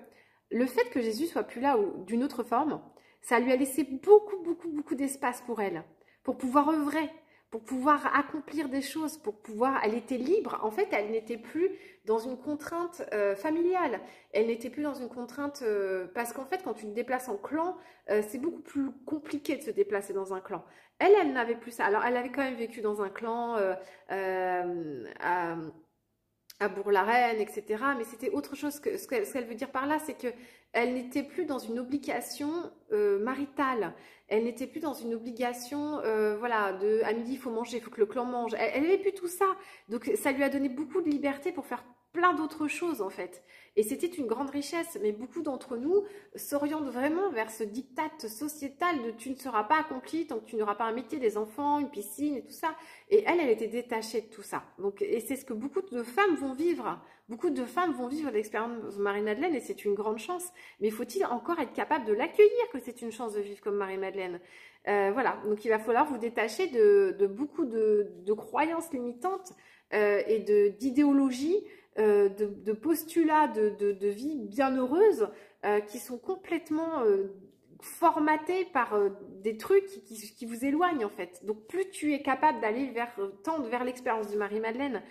Speaker 1: le fait que Jésus soit plus là ou d'une autre forme, ça lui a laissé beaucoup d'espace pour elle, pour pouvoir œuvrer, pour pouvoir accomplir des choses, pour pouvoir... Elle était libre. En fait, elle n'était plus dans une contrainte familiale. Elle n'était plus dans une contrainte... parce qu'en fait, quand tu te déplaces en clan, c'est beaucoup plus compliqué de se déplacer dans un clan. Elle n'avait plus ça. Alors, elle avait quand même vécu dans un clan à Bourg-la-Reine, etc. Mais c'était autre chose. Ce qu'elle veut dire par là, c'est qu'elle n'était plus dans une obligation maritale. Elle n'était plus dans une obligation, voilà, à midi, il faut manger, il faut que le clan mange. Elle n'avait plus tout ça. Donc, ça lui a donné beaucoup de liberté pour faire plein d'autres choses, en fait. Et c'était une grande richesse. Mais beaucoup d'entre nous s'orientent vraiment vers ce diktat sociétal de tu ne seras pas accompli tant que tu n'auras pas un métier, des enfants, une piscine et tout ça. Et elle était détachée de tout ça. Donc, et c'est ce que beaucoup de femmes vont vivre. Beaucoup de femmes vont vivre l'expérience de Marie-Madeleine et c'est une grande chance. Mais faut-il encore être capable de l'accueillir que c'est une chance de vivre comme Marie-Madeleine? Voilà, donc il va falloir vous détacher de beaucoup de croyances limitantes et d'idéologies, de postulats de vie bienheureuse qui sont complètement formatés par des trucs qui vous éloignent en fait. Donc plus tu es capable d'aller tendre vers l'expérience de Marie-Madeleine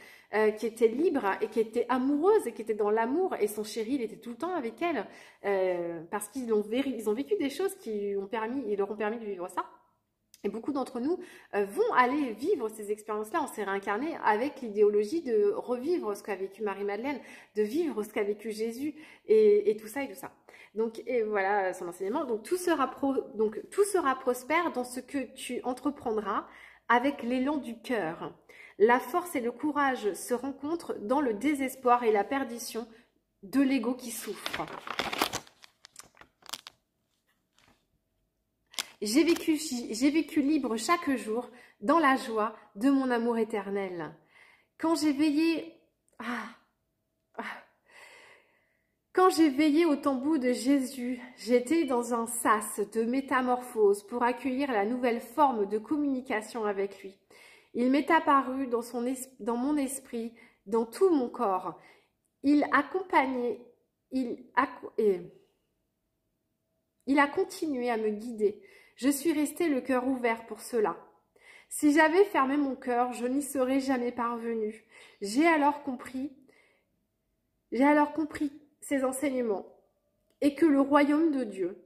Speaker 1: qui était libre et qui était amoureuse et qui était dans l'amour, et son chéri il était tout le temps avec elle parce qu'ils ont vécu des choses qui leur ont permis de vivre ça. Et beaucoup d'entre nous vont aller vivre ces expériences-là. On s'est réincarné avec l'idéologie de revivre ce qu'a vécu Marie-Madeleine, de vivre ce qu'a vécu Jésus et tout ça et tout ça. Donc, et voilà son enseignement. Donc tout sera prospère dans ce que tu entreprendras avec l'élan du cœur. La force et le courage se rencontrent dans le désespoir et la perdition de l'ego qui souffre. J'ai vécu libre chaque jour dans la joie de mon amour éternel. Quand j'ai veillé au tambour de Jésus, j'étais dans un sas de métamorphose pour accueillir la nouvelle forme de communication avec lui. Il m'est apparu dans mon esprit, dans tout mon corps. Il a continué à me guider. Je suis restée le cœur ouvert pour cela. Si j'avais fermé mon cœur, je n'y serais jamais parvenue. J'ai alors compris ces enseignements et que le royaume de Dieu,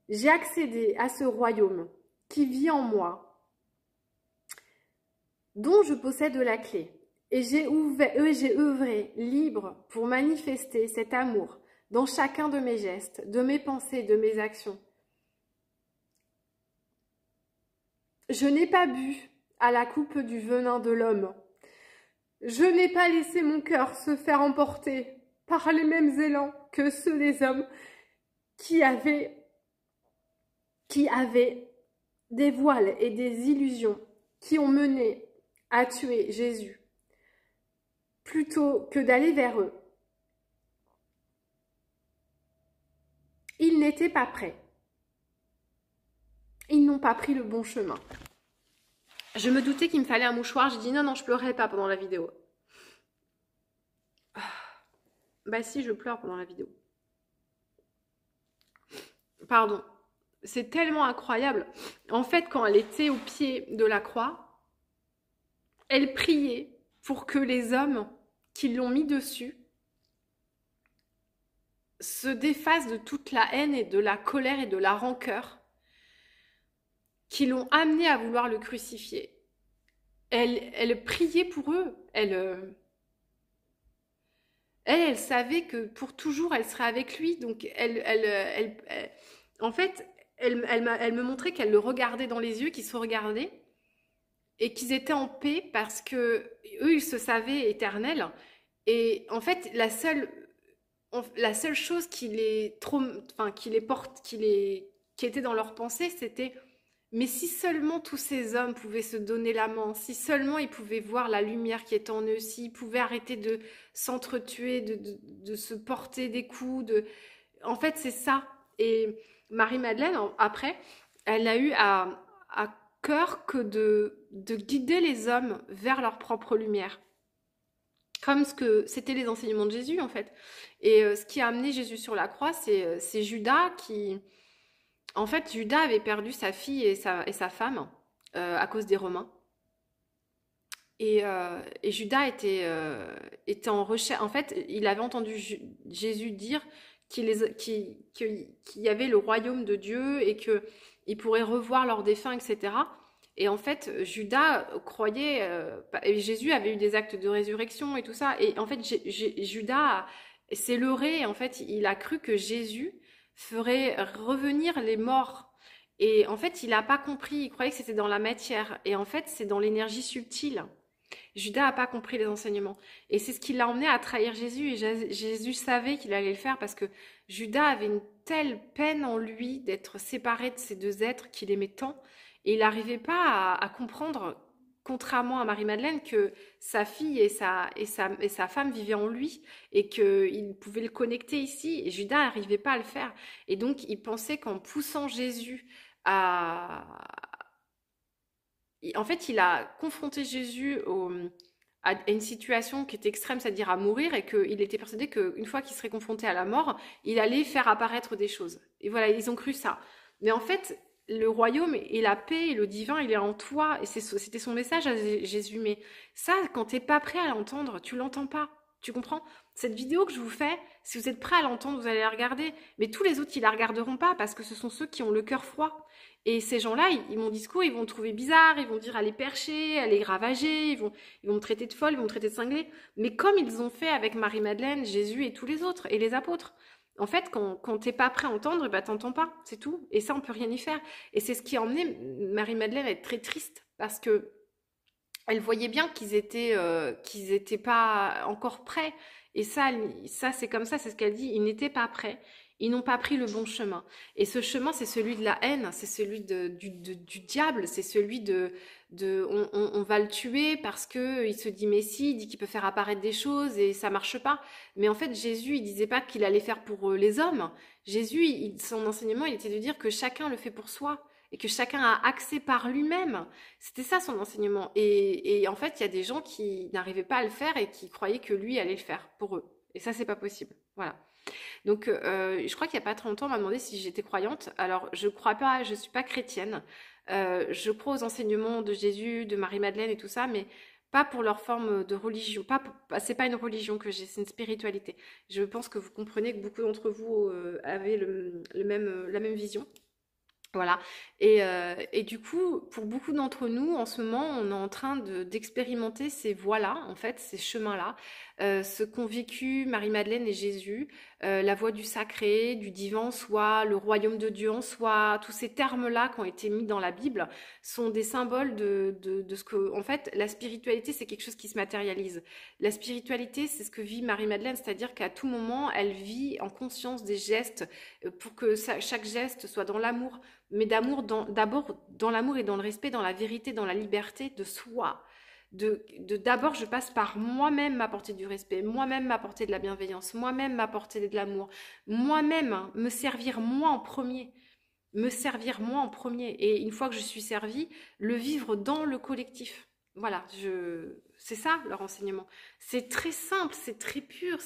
Speaker 1: j'ai accédé à ce royaume qui vit en moi, dont je possède la clé, et j'ai œuvré libre pour manifester cet amour dans chacun de mes gestes, de mes pensées, de mes actions. Je n'ai pas bu à la coupe du venin de l'homme. Je n'ai pas laissé mon cœur se faire emporter par les mêmes élans que ceux des hommes qui avaient des voiles et des illusions qui ont mené à tuer Jésus. Plutôt que d'aller vers eux, ils n'étaient pas prêts. Ils n'ont pas pris le bon chemin. Je me doutais qu'il me fallait un mouchoir. J'ai dit non, non, je pleurerai pas pendant la vidéo. Bah si, je pleure pendant la vidéo. Pardon. C'est tellement incroyable. En fait, quand elle était au pied de la croix, elle priait pour que les hommes qui l'ont mis dessus se défassent de toute la haine et de la colère et de la rancœur qui l'ont amené à vouloir le crucifier. Elle priait pour eux. Elle savait que pour toujours, elle serait avec lui. Donc, en fait, elle me montrait qu'elle le regardait dans les yeux, qu'ils se regardaient et qu'ils étaient en paix parce que eux, ils se savaient éternels. Et en fait, la seule chose qui était dans leur pensée, c'était mais si seulement tous ces hommes pouvaient se donner la main, si seulement ils pouvaient voir la lumière qui est en eux, s'ils pouvaient arrêter de s'entretuer, de se porter des coups, en fait, c'est ça. Et Marie-Madeleine, après, elle a eu à cœur que de guider les hommes vers leur propre lumière. Comme ce que c'était les enseignements de Jésus, en fait. Et ce qui a amené Jésus sur la croix, c'est Judas qui... En fait, Judas avait perdu sa fille et sa femme à cause des Romains. Et Judas était en recherche. En fait, il avait entendu Jésus dire qu'il y avait le royaume de Dieu et qu'il pourrait revoir leurs défunts, etc. Et en fait, Judas croyait... Jésus avait eu des actes de résurrection et tout ça. Et en fait, Judas s'est leurré. En fait, il a cru que Jésus ferait revenir les morts. Et en fait, il n'a pas compris. Il croyait que c'était dans la matière. Et en fait, c'est dans l'énergie subtile. Judas n'a pas compris les enseignements. Et c'est ce qui l'a emmené à trahir Jésus. Et Jésus savait qu'il allait le faire parce que Judas avait une telle peine en lui d'être séparé de ces deux êtres qu'il aimait tant. Et il n'arrivait pas à comprendre, contrairement à Marie-Madeleine, que sa fille et sa femme vivaient en lui et qu'il pouvait le connecter ici. Et Judas n'arrivait pas à le faire. Et donc, il pensait qu'en poussant Jésus à... En fait, il a confronté Jésus à une situation qui était extrême, c'est-à-dire à mourir, et qu'il était persuadé qu'une fois qu'il serait confronté à la mort, il allait faire apparaître des choses. Et voilà, ils ont cru ça. Mais en fait, le royaume et la paix et le divin, il est en toi. Et c'était son message à Jésus. Mais ça, quand t'es pas prêt à l'entendre, tu l'entends pas. Tu comprends? Cette vidéo que je vous fais, si vous êtes prêt à l'entendre, vous allez la regarder. Mais tous les autres, ils la regarderont pas parce que ce sont ceux qui ont le cœur froid. Et ces gens-là, mon discours, ils vont me trouver bizarre, ils vont dire elle est perchée, elle est ravagée, ils vont me traiter de folle, ils vont me traiter de cinglée. Mais comme ils ont fait avec Marie-Madeleine, Jésus et tous les autres, et les apôtres. En fait, quand t'es pas prêt à entendre, bah t'entends pas, c'est tout. Et ça, on peut rien y faire. Et c'est ce qui a emmené Marie-Madeleine à être très triste, parce que elle voyait bien qu'ils étaient pas encore prêts. Et ça c'est comme ça, c'est ce qu'elle dit, ils n'étaient pas prêts. Ils n'ont pas pris le bon chemin. Et ce chemin, c'est celui de la haine, c'est celui du diable, c'est celui on va le tuer parce que il se dit mais si, il dit qu'il peut faire apparaître des choses et ça marche pas. Mais en fait, Jésus, il disait pas qu'il allait faire pour les hommes. Jésus, son enseignement, il était de dire que chacun le fait pour soi et que chacun a accès par lui-même. C'était ça son enseignement. Et en fait, il y a des gens qui n'arrivaient pas à le faire et qui croyaient que lui allait le faire pour eux. Et ça, c'est pas possible. Voilà. Donc, je crois qu'il n'y a pas très longtemps, on m'a demandé si j'étais croyante. Alors, je crois pas, je suis pas chrétienne. Je crois aux enseignements de Jésus, de Marie-Madeleine et tout ça, mais pas pour leur forme de religion. C'est pas une religion que j'ai, c'est une spiritualité. Je pense que vous comprenez que beaucoup d'entre vous avaient la même vision. Voilà. Et du coup, pour beaucoup d'entre nous, en ce moment, on est en train d'expérimenter ces voies-là, en fait, ces chemins-là, ce qu'ont vécu Marie-Madeleine et Jésus, la voie du sacré, du divin, soit le royaume de Dieu en soi, tous ces termes-là qui ont été mis dans la Bible sont des symboles de ce que, en fait, la spiritualité, c'est quelque chose qui se matérialise. La spiritualité, c'est ce que vit Marie-Madeleine, c'est-à-dire qu'à tout moment, elle vit en conscience des gestes pour que chaque geste soit dans l'amour, mais d'abord dans l'amour et dans le respect, dans la vérité, dans la liberté de soi. D'abord, je passe par moi-même m'apporter du respect, moi-même m'apporter de la bienveillance, moi-même m'apporter de l'amour, moi-même me servir moi en premier. me servir moi en premier. Et une fois que je suis servie, le vivre dans le collectif. Voilà, c'est ça leur enseignement. C'est très simple, c'est très pur,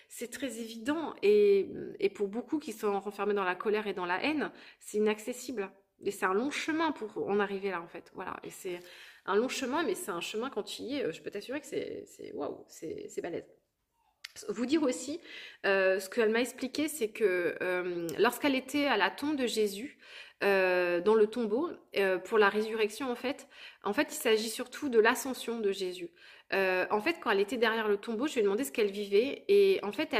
Speaker 1: c'est très évident. Et pour beaucoup qui sont renfermés dans la colère et dans la haine, c'est inaccessible. Et c'est un long chemin pour en arriver là, en fait. Voilà, et c'est un long chemin, mais c'est un chemin quand tu y es, je peux t'assurer que waouh, c'est balèze. Vous dire aussi, ce qu'elle m'a expliqué, c'est que lorsqu'elle était à la tombe de Jésus, dans le tombeau, pour la résurrection, en fait, il s'agit surtout de l'ascension de Jésus. En fait, quand elle était derrière le tombeau, je lui ai demandé ce qu'elle vivait, et en fait,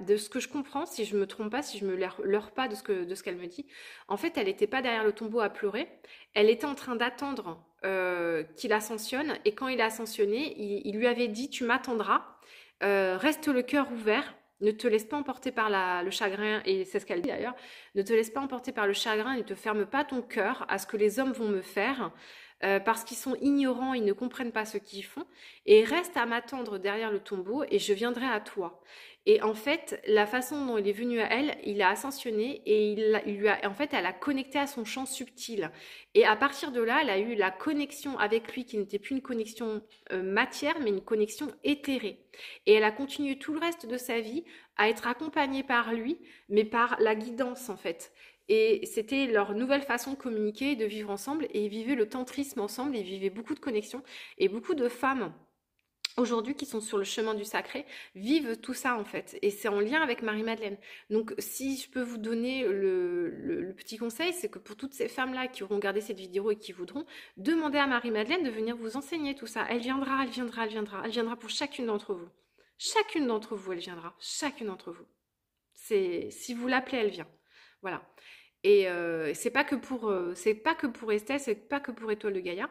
Speaker 1: de ce que je comprends, si je me trompe pas, si je me leurre pas de ce qu'elle me dit, en fait, elle n'était pas derrière le tombeau à pleurer, elle était en train d'attendre qu'il ascensionne, et quand il a ascensionné, il lui avait dit, tu m'attendras. Reste le cœur ouvert, ne te laisse pas emporter par le chagrin, et c'est ce qu'elle dit d'ailleurs, ne te laisse pas emporter par le chagrin, ne te ferme pas ton cœur à ce que les hommes vont me faire, parce qu'ils sont ignorants, ils ne comprennent pas ce qu'ils font, et reste à m'attendre derrière le tombeau, et je viendrai à toi. Et en fait, la façon dont il est venu à elle, il a ascensionné, et en fait, elle a connecté à son champ subtil. Et à partir de là, elle a eu la connexion avec lui, qui n'était plus une connexion matière, mais une connexion éthérée. Et elle a continué tout le reste de sa vie à être accompagnée par lui, mais par la guidance en fait. Et c'était leur nouvelle façon de communiquer, de vivre ensemble, et ils vivaient le tantrisme ensemble, ils vivaient beaucoup de connexions, et beaucoup de femmes aujourd'hui qui sont sur le chemin du sacré vivent tout ça en fait, et c'est en lien avec Marie-Madeleine. Donc si je peux vous donner le petit conseil, c'est que pour toutes ces femmes-là qui auront regardé cette vidéo et qui voudront, demander à Marie-Madeleine de venir vous enseigner tout ça. Elle viendra, elle viendra, elle viendra, elle viendra pour chacune d'entre vous. Chacune d'entre vous, elle viendra, chacune d'entre vous. Si vous l'appelez, elle vient. Voilà. Et c'est pas que pour Estelle, c'est pas que pour Étoile de Gaïa.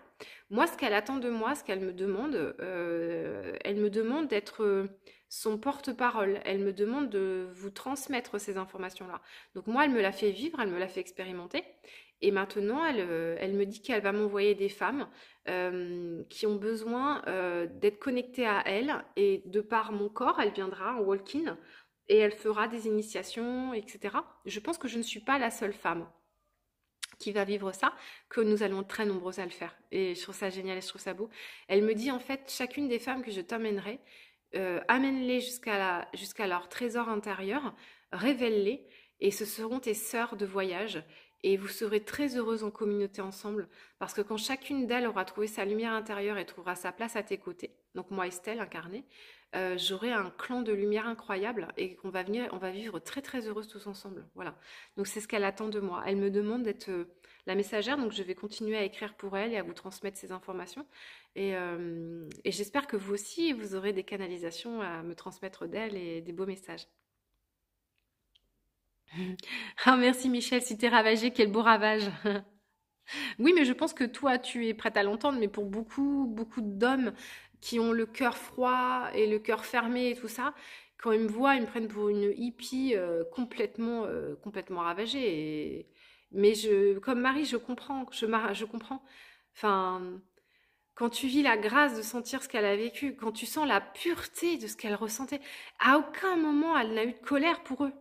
Speaker 1: Moi, ce qu'elle attend de moi, ce qu'elle me demande, elle me demande d'être son porte-parole. Elle me demande de vous transmettre ces informations-là. Donc moi, elle me l'a fait vivre, elle me l'a fait expérimenter. Et maintenant, elle me dit qu'elle va m'envoyer des femmes qui ont besoin d'être connectées à elle. Et de par mon corps, elle viendra en walk-in et elle fera des initiations, etc. Je pense que je ne suis pas la seule femme qui va vivre ça, que nous allons être très nombreuses à le faire. Et je trouve ça génial et je trouve ça beau. Elle me dit en fait, chacune des femmes que je t'emmènerai, amène-les jusqu'à leur trésor intérieur, révèle-les, et ce seront tes sœurs de voyage. Et vous serez très heureuses en communauté ensemble, parce que quand chacune d'elles aura trouvé sa lumière intérieure et trouvera sa place à tes côtés, donc moi Estelle incarnée, j'aurai un clan de lumière incroyable et on va vivre très très heureuses tous ensemble. Voilà. Donc c'est ce qu'elle attend de moi. Elle me demande d'être la messagère, donc je vais continuer à écrire pour elle et à vous transmettre ces informations. Et j'espère que vous aussi, vous aurez des canalisations à me transmettre d'elle et des beaux messages. Ah merci Michel, si t'es ravagée, quel beau ravage. Oui, mais je pense que toi, tu es prête à l'entendre, mais pour beaucoup, beaucoup d'hommes qui ont le cœur froid et le cœur fermé et tout ça, quand ils me voient, ils me prennent pour une hippie complètement ravagée. Mais comme Marie, je comprends, je comprends. Enfin, quand tu vis la grâce de sentir ce qu'elle a vécu, quand tu sens la pureté de ce qu'elle ressentait, à aucun moment elle n'a eu de colère pour eux.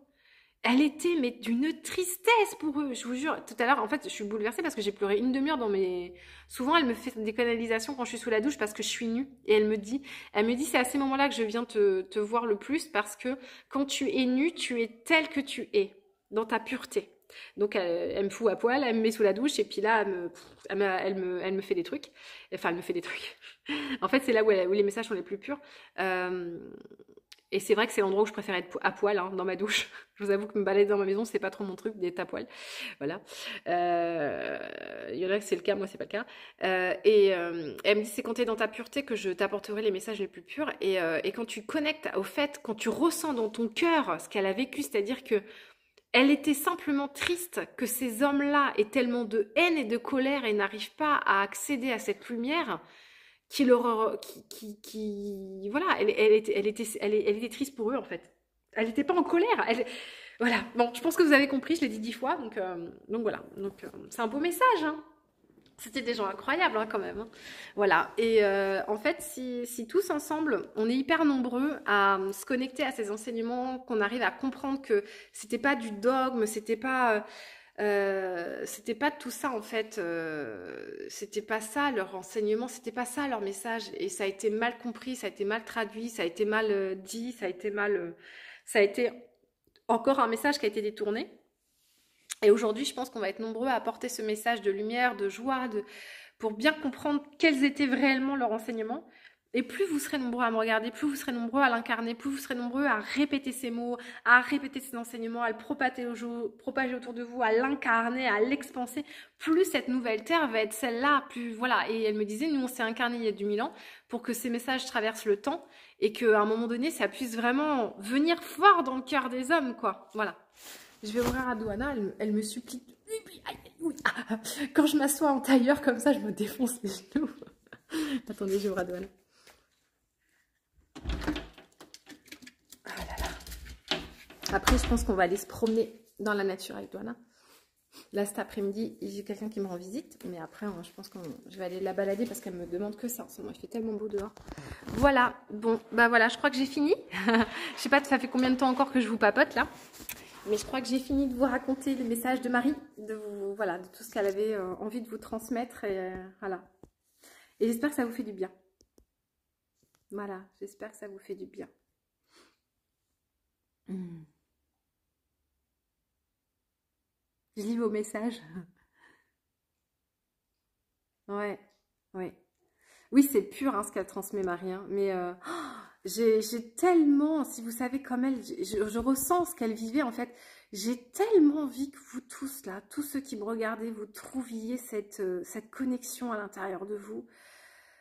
Speaker 1: Elle était, mais d'une tristesse pour eux. Je vous jure, tout à l'heure, en fait, je suis bouleversée parce que j'ai pleuré une demi-heure dans mes... Souvent, elle me fait des canalisations quand je suis sous la douche parce que je suis nue. Et elle me dit, c'est à ces moments-là que je viens te voir le plus parce que quand tu es nue, tu es telle que tu es, dans ta pureté. Donc, elle me fout à poil, elle me met sous la douche et puis là, elle me fait des trucs. Enfin, elle me fait des trucs. En fait, c'est là où les messages sont les plus purs. Et c'est vrai que c'est l'endroit où je préfère être à poil, hein, dans ma douche. Je vous avoue que me balader dans ma maison, c'est pas trop mon truc d'être à poil. Voilà. Il y en a que c'est le cas, moi c'est pas le cas. Elle me dit, c'est quand t'es dans ta pureté que je t'apporterai les messages les plus purs. Et quand tu connectes au fait, quand tu ressens dans ton cœur ce qu'elle a vécu, c'est-à-dire que elle était simplement triste que ces hommes-là aient tellement de haine et de colère et n'arrivent pas à accéder à cette lumière voilà, elle était triste pour eux en fait. Elle n'était pas en colère. Voilà. Bon, je pense que vous avez compris. Je l'ai dit 10 fois, donc voilà. Donc c'est un beau message. Hein. C'était des gens incroyables hein, quand même. Hein. Voilà. Et en fait, si tous ensemble, on est hyper nombreux à se connecter à ces enseignements, qu'on arrive à comprendre que c'était pas du dogme, c'était pas C'était pas tout ça en fait, c'était pas ça leur enseignement, c'était pas ça leur message, et ça a été mal compris, ça a été mal traduit, ça a été mal dit, ça a été mal, ça a été encore un message qui a été détourné. Et aujourd'hui, je pense qu'on va être nombreux à apporter ce message de lumière, de joie, pour bien comprendre quels étaient réellement leurs enseignements. Et plus vous serez nombreux à me regarder, plus vous serez nombreux à l'incarner, plus vous serez nombreux à répéter ces mots, à répéter ces enseignements, à le propager autour de vous, à l'incarner, à l'expanser, plus cette nouvelle terre va être celle-là, plus voilà. Et elle me disait, nous on s'est incarné il y a 2000 ans pour que ces messages traversent le temps et qu'à un moment donné, ça puisse vraiment venir fort dans le cœur des hommes, quoi. Voilà. Je vais ouvrir à Douana, elle me supplie. Quand je m'assois en tailleur comme ça, je me défonce les genoux. Attendez, j'ouvre à Douana. Ah là là. Après, je pense qu'on va aller se promener dans la nature avec Douana. Là, cet après-midi, j'ai quelqu'un qui me rend visite. Mais après, je pense que je vais aller la balader parce qu'elle me demande que ça. En ce moment, il fait tellement beau dehors. Voilà. Bon, bah voilà, je crois que j'ai fini. Je sais pas, ça fait combien de temps encore que je vous papote là. Mais je crois que j'ai fini de vous raconter le message de Marie, voilà, de tout ce qu'elle avait envie de vous transmettre. Et voilà. Et j'espère que ça vous fait du bien. Voilà, j'espère que ça vous fait du bien. Je lis vos messages. Ouais, ouais. Oui, c'est pur hein, ce qu'elle transmet, Marie. Hein, mais j'ai tellement, si vous savez comme elle, je ressens ce qu'elle vivait en fait. J'ai tellement envie que vous tous là, tous ceux qui me regardez, vous trouviez cette connexion à l'intérieur de vous,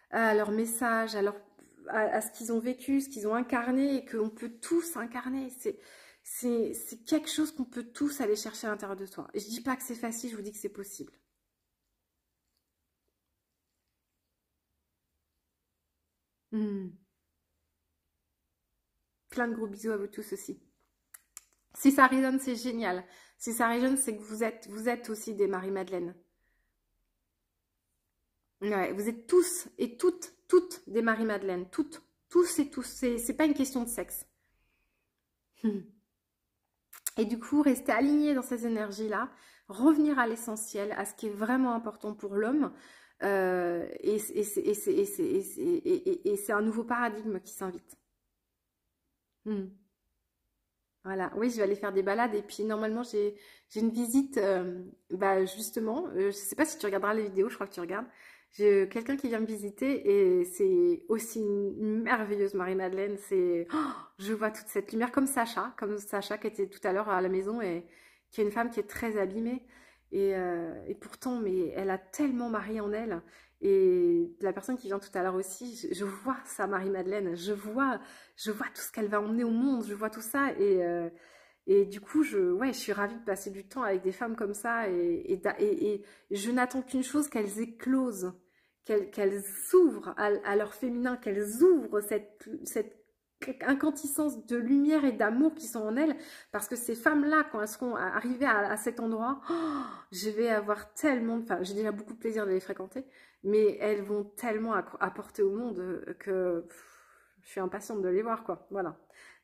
Speaker 1: à leur message, à ce qu'ils ont vécu, ce qu'ils ont incarné et qu'on peut tous incarner. C'est quelque chose qu'on peut tous aller chercher à l'intérieur de soi. Et je dis pas que c'est facile, je vous dis que c'est possible. Plein de gros bisous à vous tous aussi. Si ça résonne, c'est génial. Si ça résonne, c'est que vous êtes aussi des Marie-Madeleine. Ouais, vous êtes tous et toutes des Marie-Madeleine. Toutes, tous et tous. C'est pas une question de sexe. Et du coup, rester aligné dans ces énergies-là, revenir à l'essentiel, à ce qui est vraiment important pour l'homme. Et c'est un nouveau paradigme qui s'invite. Voilà, oui, je vais aller faire des balades et puis normalement j'ai une visite, bah justement, je sais pas si tu regarderas les vidéos, je crois que tu regardes. J'ai quelqu'un qui vient me visiter et c'est aussi une merveilleuse Marie-Madeleine. Je vois toute cette lumière comme Sacha qui était tout à l'heure à la maison et qui est une femme qui est très abîmée et pourtant, mais elle a tellement Marie en elle. Et la personne qui vient tout à l'heure aussi, je vois ça, Marie-Madeleine, je vois tout ce qu'elle va emmener au monde, je vois tout ça et du coup, ouais, je suis ravie de passer du temps avec des femmes comme ça et je n'attends qu'une chose, qu'elles éclosent, qu'elles s'ouvrent à leur féminin, qu'elles ouvrent cette incandescence de lumière et d'amour qui sont en elles, parce que ces femmes-là, quand elles seront arrivées à cet endroit, je vais avoir tellement, enfin, j'ai déjà beaucoup de plaisir de les fréquenter, mais elles vont tellement apporter au monde que je suis impatiente de les voir, quoi. Voilà.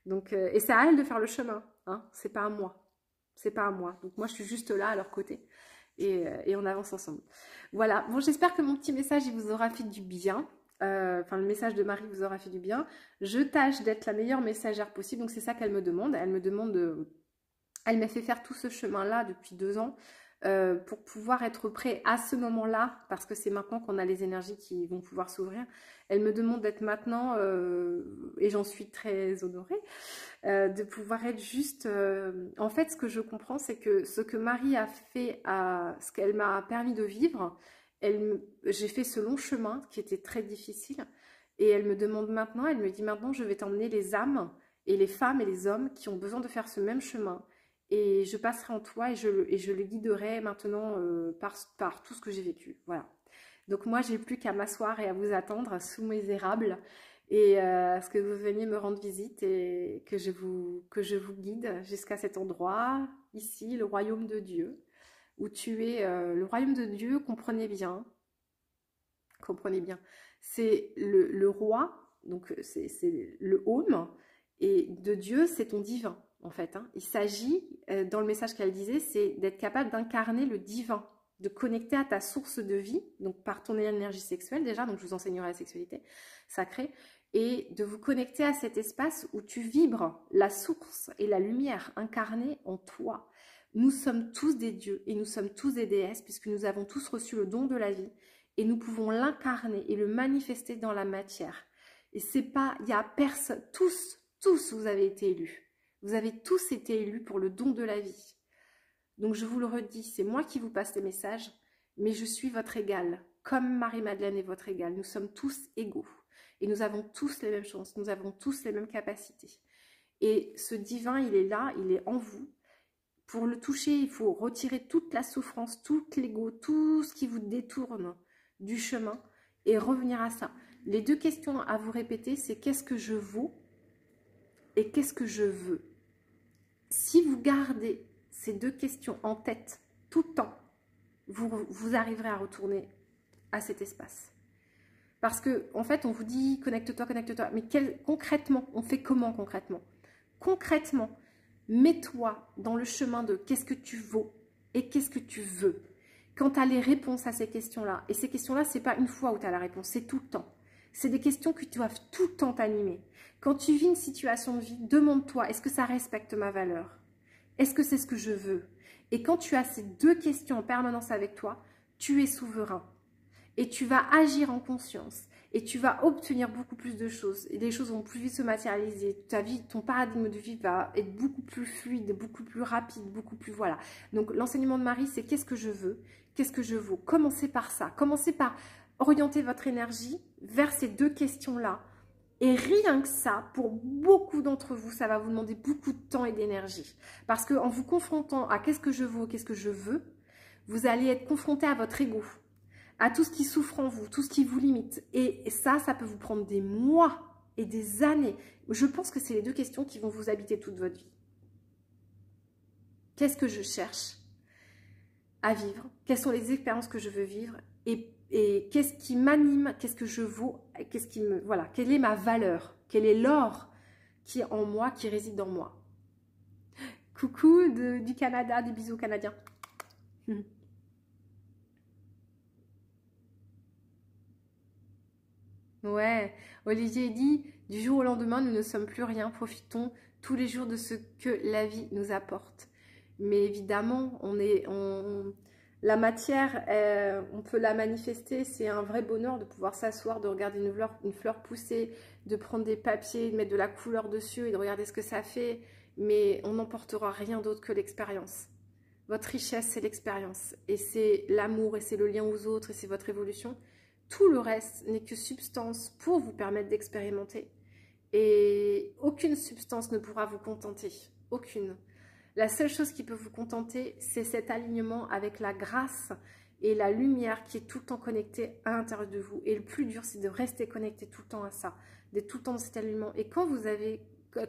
Speaker 1: Donc, et c'est à elles de faire le chemin, hein. C'est pas à moi. C'est pas à moi. Donc moi, je suis juste là à leur côté et on avance ensemble. Voilà. Bon, j'espère que mon petit message il vous aura fait du bien. Enfin, le message de Marie vous aura fait du bien. Je tâche d'être la meilleure messagère possible. Donc c'est ça qu'elle me demande. Elle me demande de... Elle m'a fait faire tout ce chemin-là depuis 2 ans. Pour pouvoir être prêt à ce moment-là, parce que c'est maintenant qu'on a les énergies qui vont pouvoir s'ouvrir. Elle me demande d'être maintenant, et j'en suis très honorée, de pouvoir être juste... en fait, ce que je comprends, c'est que ce que Marie a fait, ce qu'elle m'a permis de vivre, j'ai fait ce long chemin qui était très difficile, et elle me demande maintenant, elle me dit maintenant, je vais t'emmener les âmes, et les femmes et les hommes qui ont besoin de faire ce même chemin, et je passerai en toi et je le guiderai maintenant par tout ce que j'ai vécu. Voilà. Donc moi, j'ai plus qu'à m'asseoir et à vous attendre sous mes érables et à ce que vous veniez me rendre visite et que je vous guide jusqu'à cet endroit, ici, le royaume de Dieu, où tu es le royaume de Dieu, comprenez bien, c'est le roi, donc c'est le home, et de Dieu, c'est ton divin. en fait. Hein. Il s'agit, dans le message qu'elle disait, c'est d'être capable d'incarner le divin, de connecter à ta source de vie, donc par ton énergie sexuelle déjà, donc je vous enseignerai la sexualité sacrée, et de vous connecter à cet espace où tu vibres la source et la lumière incarnée en toi. Nous sommes tous des dieux et nous sommes tous des déesses puisque nous avons tous reçu le don de la vie et nous pouvons l'incarner et le manifester dans la matière. Et c'est pas, il y a personne, tous vous avez été élus. Vous avez tous été élus pour le don de la vie. Donc je vous le redis, c'est moi qui vous passe les messages, mais je suis votre égale, comme Marie-Madeleine est votre égale. Nous sommes tous égaux et nous avons tous les mêmes chances, nous avons tous les mêmes capacités. Et ce divin, il est là, il est en vous. Pour le toucher, il faut retirer toute la souffrance, tout l'ego, tout ce qui vous détourne du chemin et revenir à ça. Les deux questions à vous répéter, c'est qu'est-ce que je vaux et qu'est-ce que je veux. Si vous gardez ces deux questions en tête tout le temps, vous arriverez à retourner à cet espace. Parce que en fait, on vous dit connecte-toi, mais concrètement, on fait comment concrètement? Concrètement, mets-toi dans le chemin de qu'est-ce que tu vaux et qu'est-ce que tu veux. Quand tu as les réponses à ces questions-là, et ces questions-là, ce n'est pas une fois où tu as la réponse, c'est tout le temps. C'est des questions qui doivent tout le temps t'animer. Quand tu vis une situation de vie, demande-toi, est-ce que ça respecte ma valeur? Est-ce que c'est ce que je veux? Et quand tu as ces deux questions en permanence avec toi, tu es souverain. Et tu vas agir en conscience. Et tu vas obtenir beaucoup plus de choses. Et les choses vont plus vite se matérialiser. Ta vie, ton paradigme de vie va être beaucoup plus fluide, beaucoup plus rapide, beaucoup plus... Voilà. Donc l'enseignement de Marie, c'est qu'est-ce que je veux? Qu'est-ce que je vaux? Commencez par ça. Commencez par orienter votre énergie vers ces deux questions-là. Et rien que ça, pour beaucoup d'entre vous, ça va vous demander beaucoup de temps et d'énergie. Parce qu'en vous confrontant à qu'est-ce que je vaux, qu'est-ce que je veux, vous allez être confronté à votre ego, à tout ce qui souffre en vous, tout ce qui vous limite. Et ça peut vous prendre des mois et des années. Je pense que c'est les deux questions qui vont vous habiter toute votre vie. Qu'est-ce que je cherche à vivre? Quelles sont les expériences que je veux vivre? Et qu'est-ce qui m'anime? Qu'est-ce que je vaux? Qu'est-ce qui me... Voilà, quelle est ma valeur? Quel est l'or qui est en moi, qui réside en moi? Coucou du Canada, des bisous canadiens. Ouais, Olivier dit, du jour au lendemain, nous ne sommes plus rien, profitons tous les jours de ce que la vie nous apporte. Mais évidemment, la matière, on peut la manifester, c'est un vrai bonheur de pouvoir s'asseoir, de regarder une fleur pousser, de prendre des papiers, de mettre de la couleur dessus et de regarder ce que ça fait, mais on n'emportera rien d'autre que l'expérience. Votre richesse, c'est l'expérience, et c'est l'amour, et c'est le lien aux autres, et c'est votre évolution. Tout le reste n'est que substance pour vous permettre d'expérimenter. Et aucune substance ne pourra vous contenter. Aucune. La seule chose qui peut vous contenter, c'est cet alignement avec la grâce et la lumière qui est tout le temps connectée à l'intérieur de vous. Et le plus dur, c'est de rester connecté tout le temps à ça, d'être tout le temps dans cet alignement. Et quand vous avez,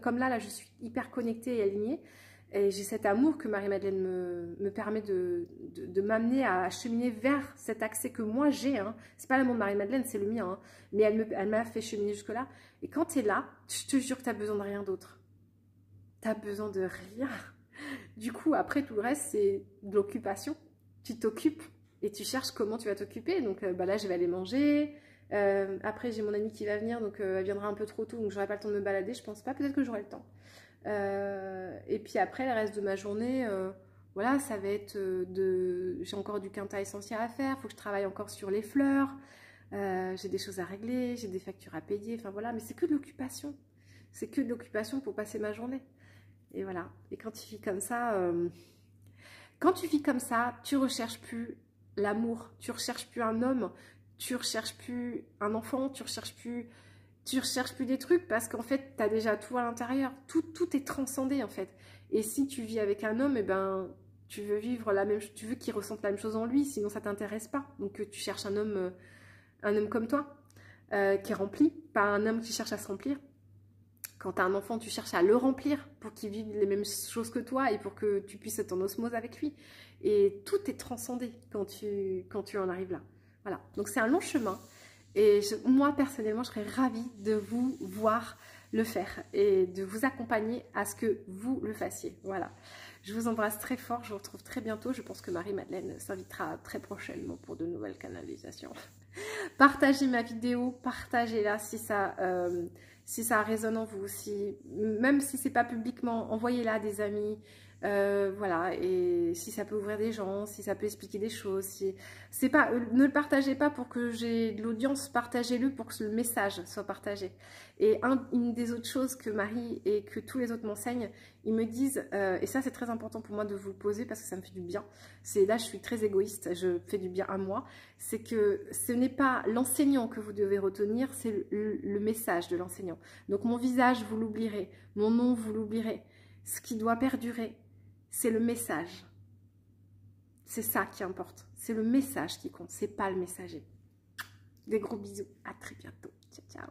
Speaker 1: comme là, je suis hyper connectée et alignée, et j'ai cet amour que Marie-Madeleine me permet de m'amener à cheminer vers cet accès que moi j'ai. Hein. C'est pas l'amour de Marie-Madeleine, c'est le mien. Hein. Mais elle m'a fait cheminer jusque-là. Et quand tu es là, je te jure que tu as besoin de rien d'autre. Tu as besoin de rien. Du coup, après, tout le reste, c'est de l'occupation. Tu t'occupes et tu cherches comment tu vas t'occuper. Donc là, je vais aller manger. Après, j'ai mon amie qui va venir, donc elle viendra un peu trop tôt, donc j'aurai pas le temps de me balader. Je pense pas, peut-être que j'aurai le temps. Et puis après, le reste de ma journée, voilà, ça va être j'ai encore du quinta essentiel à faire, il faut que je travaille encore sur les fleurs, j'ai des choses à régler, j'ai des factures à payer, enfin voilà, mais c'est que de l'occupation. C'est que de l'occupation pour passer ma journée. Et voilà. Et quand tu vis comme ça, tu recherches plus l'amour, tu recherches plus un homme, tu recherches plus un enfant, tu recherches plus des trucs parce qu'en fait, tu as déjà tout à l'intérieur. Tout est transcendé en fait. Et si tu vis avec un homme, eh ben, tu veux vivre tu veux qu'il ressente la même chose en lui, sinon ça t'intéresse pas. Donc tu cherches un homme comme toi, qui est rempli, pas un homme qui cherche à se remplir. Quand tu as un enfant, tu cherches à le remplir pour qu'il vive les mêmes choses que toi et pour que tu puisses être en osmose avec lui. Et tout est transcendé quand tu en arrives là. Voilà. Donc c'est un long chemin. Et moi, personnellement, je serais ravie de vous voir le faire et de vous accompagner à ce que vous le fassiez. Voilà. Je vous embrasse très fort, je vous retrouve très bientôt. Je pense que Marie-Madeleine s'invitera très prochainement pour de nouvelles canalisations. Partagez ma vidéo, partagez-la si ça résonne en vous, même si c'est pas publiquement, envoyez-la à des amis, voilà, et si ça peut ouvrir des gens, si ça peut expliquer des choses, c'est pas, ne le partagez pas pour que j'ai de l'audience, partagez-le pour que le message soit partagé. Et une des autres choses que Marie et que tous les autres m'enseignent, ils me disent, et ça c'est très important pour moi de vous le poser parce que ça me fait du bien, là je suis très égoïste, je fais du bien à moi, c'est que ce n'est pas l'enseignant que vous devez retenir, c'est le message de l'enseignant. Donc mon visage, vous l'oublierez, mon nom, vous l'oublierez. Ce qui doit perdurer, c'est le message. C'est ça qui importe. C'est le message qui compte, c'est pas le messager. Des gros bisous, à très bientôt. Ciao, ciao.